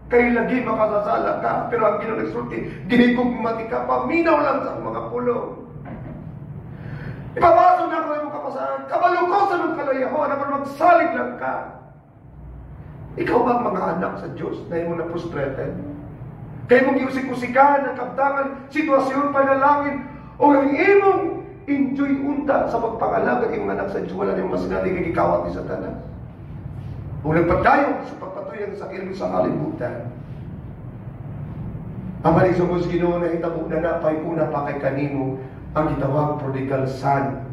Kay lagi makasasala ka, pero ang Ginoo nagsulti, ginigugmati ka, paminaw lang sa mga pulong. Ipapasok na ako yung kapasahan, kabalukosan ng kalayahon, na magsalig lang ka. Ikaw ba ang mga anak sa Diyos na imo na frustrated? Kaya mong iusik-usikan, nakabdangan, sitwasyon, panalangin, o ang imong enjoy unta sa pagpangalaga ng anak sa Diyos, wala niyong masinalig ang ikawat ni Satanas. O nagpadayon sa pagpatuyan sa ilong sa kalibutan. Ang malisugos Ginoo na hitabo na napay una pa kay kanimo ang gitawag prodigal son.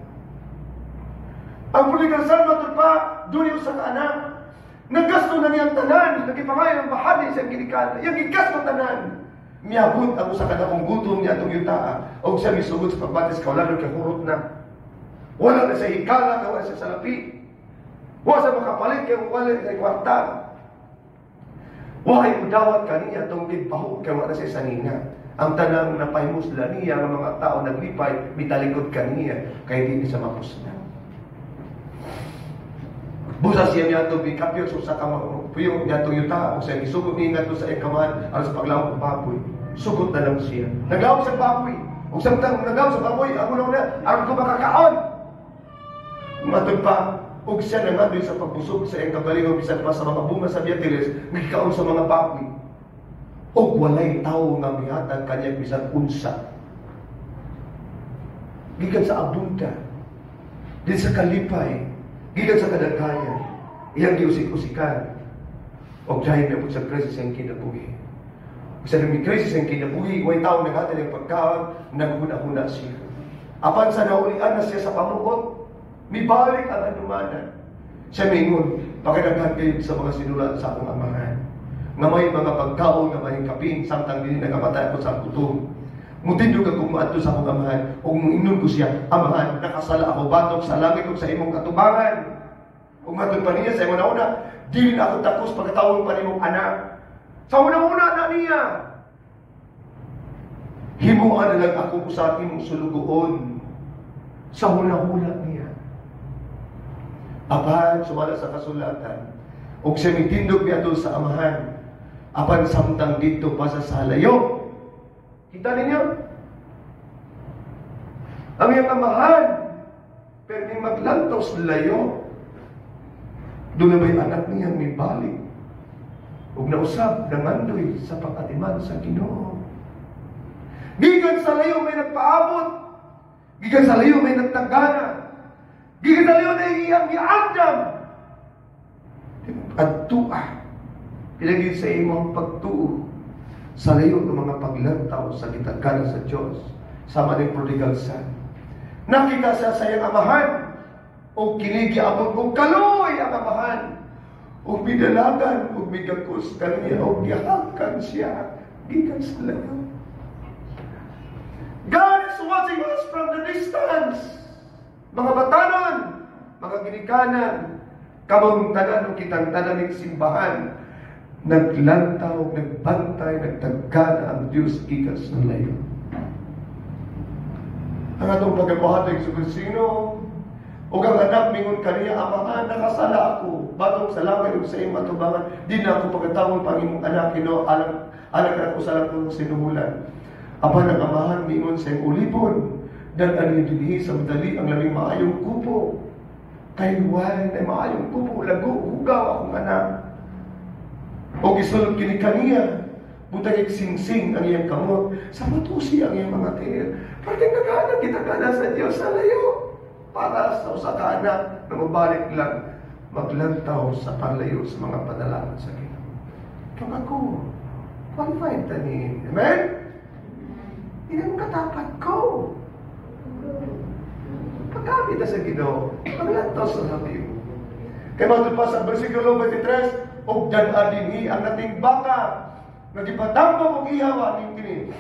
Ang prodigal son matod pa doon yung sa anak. Naggasto na niyang tanan, nagipangayon ang bahagi sa ginikana. Yung gigasto tanan. Miabot ang usa ka dakong gutom niya atong yutaa o siya misugod sa pagbatis kaulano kay hurot na. Wala na sa hikala, wala sa salapi. Wala sa makapalit kay wala sa kwarta. Wala yung dawat kaniya itong gipahog kay wala sa sanina. Ang tanang napahimusla niya ng mga tao naglipay, mitalikod kaniya kay di sa mapusla. Busa siya niya itong bikapyo sa kamapuyong niya itong yuta. Kung siya isugod niya ito sa ikaman aron sa paglawag ng baboy. Sugot na lang siya. Naglawag sa baboy. Kung samtang naglawag sa baboy, ang ulang na, aron ko makakaon. Matod pa, ug siya na nga doon sa pagbusog sa iyang kabalingon bisan pa sa mga bunga sa Beatiles, nagkikaon sa mga baboy. Ug walay tao nga mihatag kanya bisan unsa. Gikan sa abunda, din sa kalipay, gikan sa kadaghayan, iyang giusik-usikan. O dahil na po sa krisis ang kinabuhi. Sa nang krisis ang kinabuhi, way tao naghatag ng pagkaon, naghuna-huna siya. Apan sa naulian na siya sa pamukot, mibalik ang anumanan. Siya mingon, pakidaghan kayo sa mga sinulat sa akong amahan. Nga may mga pagkaon, nga may kapin, samtang din nagamatay ko sa gutom. Mutindog ako maadto sa akong amahan, o inon ko siya, amahan, nakasala ako batok sa langit o sa imong katubangan. Kung matod pa niya sa imong nauna, di na ako takos pagkatawag pa nimong anak. Sa una-una na niya. Himuan na lang ako sa aking sulugoon. Sa hula-hula niya. Apan, sumala sa kasulatan, o siya mitindog niya doon sa amahan, apan samtang dito pa sa salayo. Kita ninyo? Ang iyang amahan, pero di maglantos layo. Doon na may anak niyang may balik. Huwag nausap, nangandoy sa pagkatiman sa Ginoo. Gikan sa layo may nagpaabot. Gikan sa layo may nagtanggana. Gikan sa layo na iyang giandam. Pagtuah. Pilagin sa imong pagtuo. Sa layo ng mga paglantaw sa kitagana sa Diyos. Sama ng prodigal son. Nakita siya sa iyang amahan. O kinigiabot o kaloy ang amahan. O bidalagan o bigakos kaniya o gihakan siya. Gikan sa layo. God is watching us from the distance. Mga batanon, mga ginikanan, kamong tanan o kitang tanan ng simbahan, naglantaw, nagbantay, nagtagana ang Diyos gikan sa layo. Ang atong pagkabuhatag sa kusino, o kang anak, mingon kaniya, amahan, nakasala ako. Batong sa langit o sa iyong matubangan, di na ako pagkatawang pangimong anak, anak ako sa lang sinuhulan. Apan ang amahan, mingon sa iyong ulipon, dan anidinihi sa madali ang labing maayong kupo. Kayuan ay maayong kupo, lago, hugaw akong anak. O gisulog kini kaniya, butang singsing ang iyang kamot, sa matusi ang iyang mga tiil. Parting nagana, kita ka na sa Diyos sa layo. Para sa usa ka anak na mabalik lang, maglantaw sa panlayo sa mga panalangin sa Ginoo. Kung ako, qualified tani. Amen? Iyan ang katapat ko. Pagkamit na sa Ginoo, maglantaw sa layo. Kaya matod pa sa versikulo 23, og dan dinhi ang nating baka, nagipatambong og ihawa ning kini.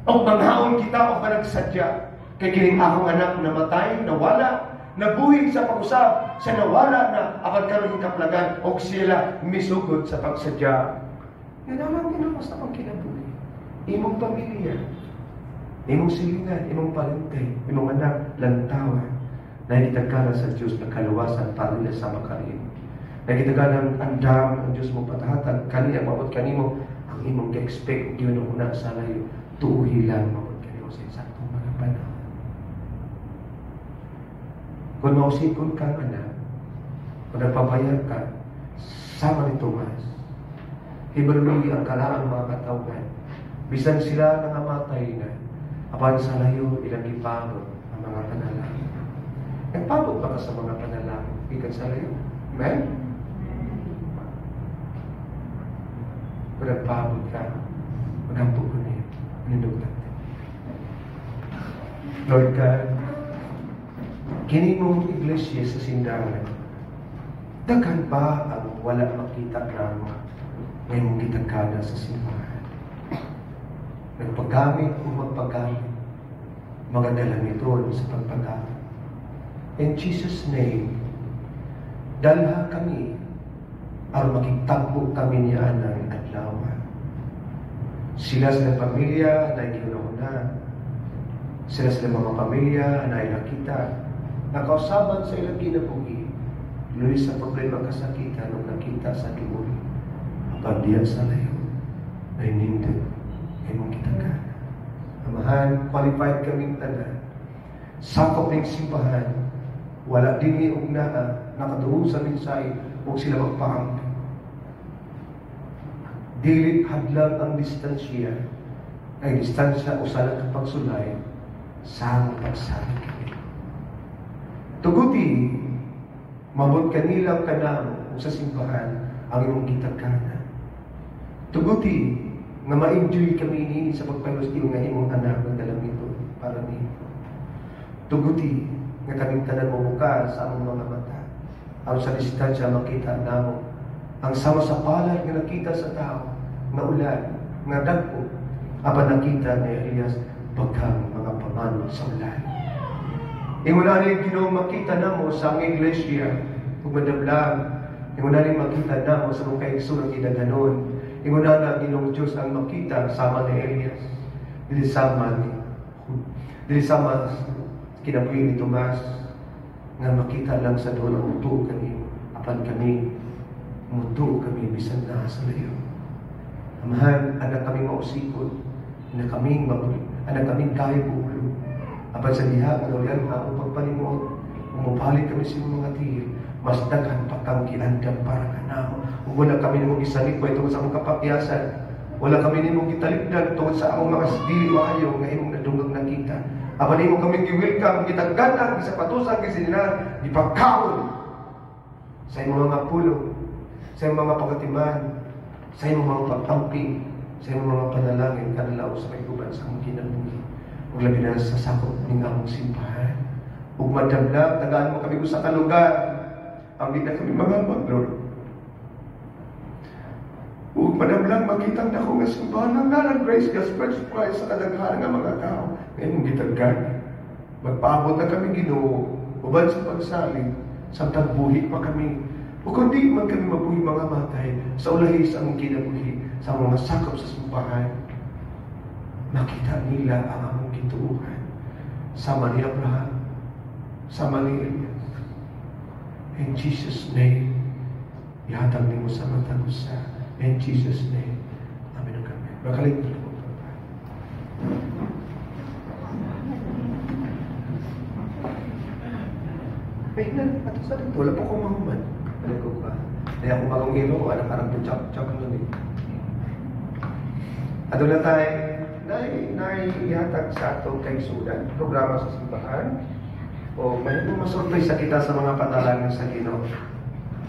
Og manghaon kita og managsadya. Kay kining akong anak namatay, nawala, nabuhig sa pag-usap, sa nawala na apan karon kaplagan og sila misugod sa pagsadya. Yan naman Ginoo sa pagkinabuhi. Imong pamilya. imong silingan, imong parente, imong anak, lantawan, na itagkana sa Diyos na kaluwasan para nila sa makarin. Na itagkana andam ang Diyos mo patahatag, kaniya, mabot kanimo, ang imong ka-expect, yun ang una sa layo, tuuhilan, mabot kanimo sa isaktong mga panahon. Kung mausikon ka, anak, kung nagpabayag ka, sama ni Tomas, hibaluli ang kalaang mga katawhan, bisan sila nangamatay na, apan sa layo, ilang ipagod ang mga panalangin. Nagpagod ba ka sa mga panalangin? Ikan sa layo. Amen? Kung nagpagod ka, magampog ko niya. Ninugtan. Lord God, kini mong iglesia sa sindaran, daghan ba ang wala makita drama ngayong kitagkada sa simbahan? Nagpagamit o magpagamit, magdala nito sa pagpagamit. In Jesus' name, dalha kami aron makitagbo kami niya ng adlaw. Sila sa pamilya na ikinuna, sila sa mga pamilya na nakita, nakausaban sa ilang kinabuhi, luis sa problema kasakitan nung nakita sa kibuhi. Apag diyan sa layo, na inindot, ay mong kitagana. Amahan, qualified kaming tanan. Sakop ng simbahan, wala din ni ugnaa, nakatuhog sa minsay, huwag sila magpaang. Dilit hadlang ang distansya, ay distansya o sa pagsulay, sa pagsabi kami. Tuguti, mabot kanilang kanang sa simbahan ang imong kitagana. Tuguti, nga ma-enjoy kami ini sa pagpayos iyo nga imong anak ng dalang ito para niyo. Tuguti, nga kaming tanan mo bukas sa among mga mata. Ang sa distansya makita namo ang sama sa palad nga nakita sa tao, nga ulan, nga dagpo, apan nakita ni Elias baghang mga pamanod sa ulan. Inguna ni Ginoo makita namo sa among iglesia, ug madablang, inguna ni makita namo sa mga kaigsoon nga gidaganon. Inguna na Ginoong Diyos ang makita sama ni Elias, dili sama kinabuhi ni Tomas, nga makita lang sa doon ang muto kami, apan kami, muto kami, bisan na sa layo. Amahan, anak kaming mausikot, anak kaming kahit ulo, apan sa diha, manawyan ang akong pagpanimuot, umupalik kami sa mga tihil, mas daghan pa kang kiandam para kanamo. Wala kami nimong isalig pa itong sa among kapakyasan. Wala kami nimong gitalikdan tungkol sa among mga dili maayo nga imong nadungag nakita. Apan nimo kami gi-welcome, gitagganang, gisapatusan, gisinilan, gipagkaon sa imong mga pulo, sa imong mga pagatiman, sa imong mga pagtampi, sa imong mga panalangin, kanalaw sa kaiguban sa among kinabuhi. Ug labi na sa sakop ning among simbahan. Ug madablag, tagaan mo kami usa ka lugar. Ang di na kami mangamag, Lord. Ug madablang makitang dako nga simbahan ng ngalan Grace Gospel Surprise sa kadaghan nga mga tao. Ngayon gitaggan. Magpaabot na kami Ginoo, uban sa pagsalig, samtang buhi pa kami. O kundi man kami mabuhi mga matay, sa ulahi sa among kinabuhi, sa mga sakop sa simbahan, makita nila ang among gituuhan. Sama ni Abraham, sama ni Elias. In Jesus' name, ihatag nimo sa matang usa. In Jesus' name, amen ang amen. Bakalit po po. Painan, ato sa dito, wala po kong mahuman. Wala ko pa. Kaya kung bagong ilo, anak karang chak-chak nun eh. Ato na tayo, naihatag sa ato kay Sudan, programa sa simbahan. O may masurpresa kita sa mga panalangin sa Ginoo.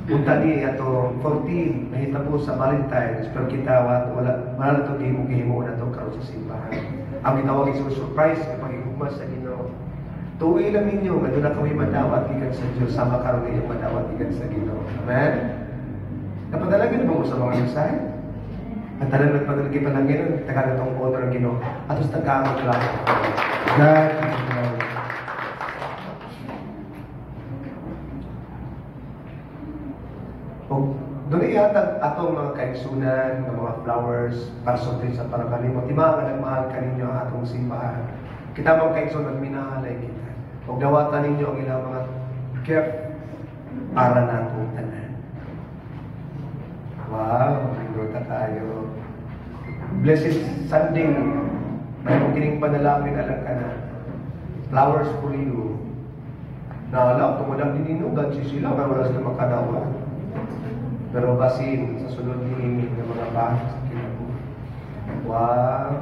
Punta ni ato 14 nahitabo sa Valentine's pero kita wala to di mo gihimo na to karon sa simbahan. Ang gitawag is surprise kapag higugma sa Ginoo. Tuwi lang ninyo nga doon na kami madawat gikan sa Dios sama karon ninyo madawat gikan sa Ginoo. Amen. Napadalagin mo sa mga mensahe. At tanan nagpadalagi pa lang ginoon taga na tong order ng Ginoo. Atos tagamot lang. God is love. Doon ihatag atong mga kaigsunan, ng mga flowers, para sorpresa para kanimo. Tima nga nagmahal kaninyo ang atong simbahan. Kita mga kaigsunan, minahalay kita. Huwag dawatan ninyo ang ilang mga gift para natong tanan. Wow, librota tayo. Blessed Sunday. May mong kining panalangin alam ka na. Flowers for you. Naala, tumulang dininugan si sila, kaya wala sila makanawa. Pero basin sa sunod ni ng mga bahay sa kinabuhi. Wow!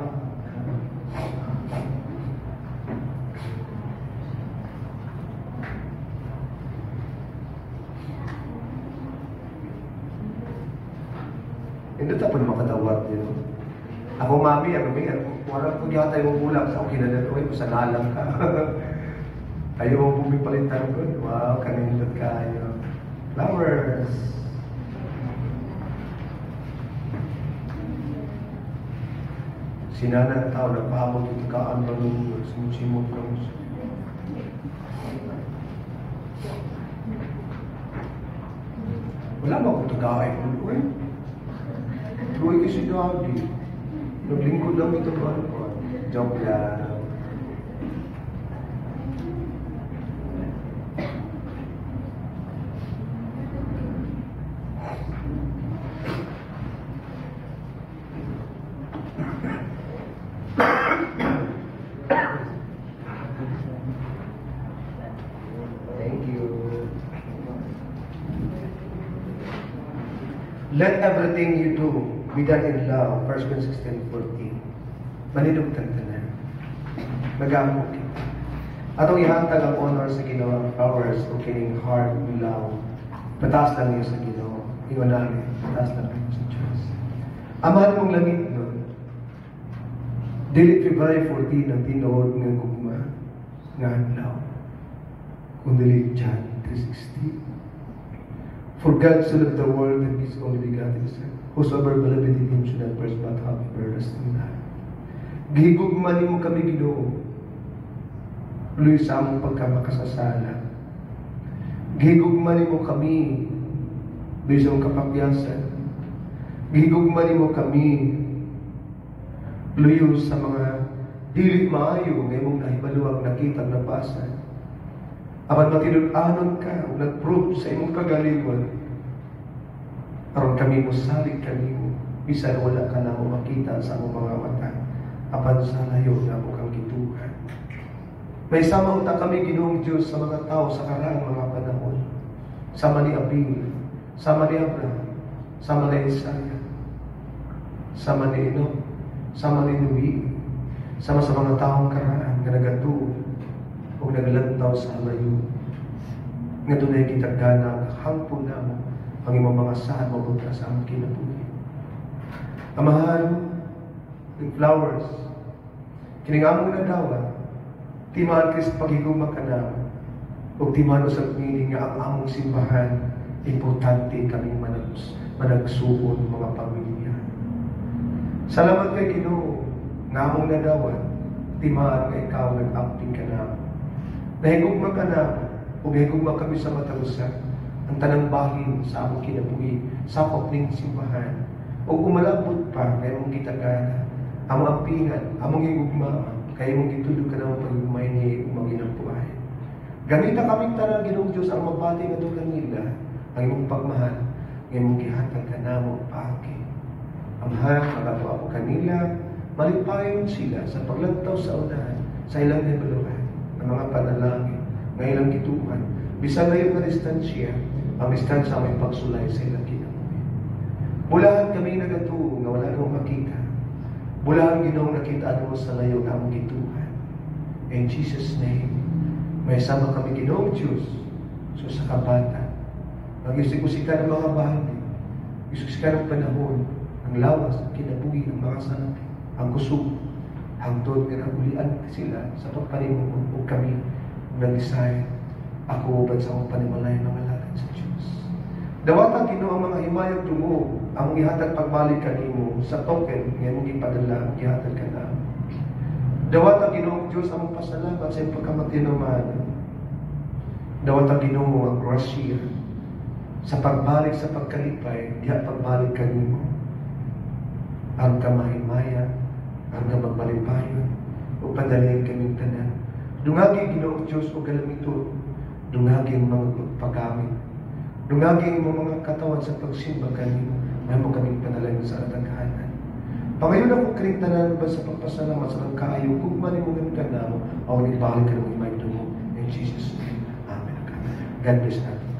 Hindi tayo pa makatawag yun. Ako mami, wala ko yata yung ulam sa okay na naluwi ko sa nalang ka. Ayaw mo pumipalitan ko. Wow, kanindot kayo. Flowers! Sinana ang tao, nagpahamot ito kaan ba nung simot ka mo. Wala mo akong tagaay ko. Tuloy kasi Daddy. Naglingkod lang ito ba? Joke lang. Let everything you do be done in love. 1 Corinthians 16:14. Manilog tantanan. Nag-aamok kita. Atong ihantag ang honor sa Ginoo, flowers o kining heart ni love. Pataas lang niyo sa Ginoo. Ingon namin, pataas lang niyo sa Diyos. Amahan mong langit nun. Dili February 14 ang tinuod ng gugma nga adlaw. Kung dili John 3:16. For God so loved the world that His only begotten Son, whosoever believeth in Him should not perish but have everlasting life. Gihigugma nimo kami Ginoo, luy sa among pagkamakasasala. Gihigugma nimo kami, luy sa among kapakyasan. Gihigugma nimo kami, luyo sa mga dili maayo nga imong nahibaluwag nakita nabasa. Apan matilun-anon ka, nag-prove sa imong kagalingon. Aron kami mo salig kanimo, bisan wala ka na mo makita sa among mga mata. Apan sa layo na mo kang gituhan. May sama unta kami Ginoong Diyos sa mga tao sa karaang mga panahon. Sama ni Abel, sama ni Abraham, sama ni Isaiah, sama ni Enoch, sama ni Noe, sama sa mga taong karaan nga nagatuo o naglantaw sa layo. Nga dunay kita gana, hampon na mo ang imong mga saan mabuta sa among kinabuhi. Amahan ng flowers, kining among nadawa, timaan kis paghigugma ka na, o timaan sa meaning nga ang among simbahan, importante kaming managsuon mga pamilya. Salamat kay Ginoo, nga among nadawa, timaan nga ikaw nag-amping ka na. Nahigugma ka na, o nahigugma kami sa matalusan, ang tanang bahin sa among kinabuhi, sa kopling simbahan, o umalabot pa, kaya mong gitagana, among ampingan, among higugma, kaya mong gitulog ka na pag-umay ni maginapuay. Ganita kaming tanang Ginoong Diyos ang mabati nga doon kanila, ang imong pagmahal, ang imong gihatag ka na mong pagi. Amahan, magatuwa ko kanila, malipayon sila sa paglantaw sa unahan, sa ilang developan, ng mga panalangin, ng ilang gituan. Bisan na yung distansya, ang distansya may pagsulay sa ilang kinabuhi. Bulahan kami nagatuo nga wala nang makita. Bulahan Ginoong nakita mo sa layo na among gituhan. In Jesus' name, may sama kami Ginoong Diyos so sa kabata. Mag-isik-usika ng mga bahagi, isik-usika ng panahon, ang lawas, ang kinabuhi ng mga sanati, ang kusog, hangtod nga nagulian sila sa pagpanimon o kami nag-decide ako ubad sa akong panimalay mga lakan sa Diyos. Dawatan Ginoo ang mga himayag tungo ang ihatag pagbalik kanimo sa token nga mong ipadala ihatag ka na. Dawatan Ginoo Diyos ang pasalamat sa pagkamatinuman. Dawatan Ginoo ang grasya Sa pagbalik sa pagkalipay, diya pagbalik kanimo. Ang kamahimaya, ang magmalipayon, o padalhin kaming tanan. Dungagi Ginoong Diyos o galamito, dungagi ang mga paggamit. Dungagi ang mga katawan sa pagsimba kanimo, na mo kaming panalangin sa ataghanan. Pangayon ako kalintanan ba sa pagpasalamat sa kaayo, kung manimungan ka na mo, o ibalik ka ng imay tungo. In Jesus' name, Amen. God bless natin.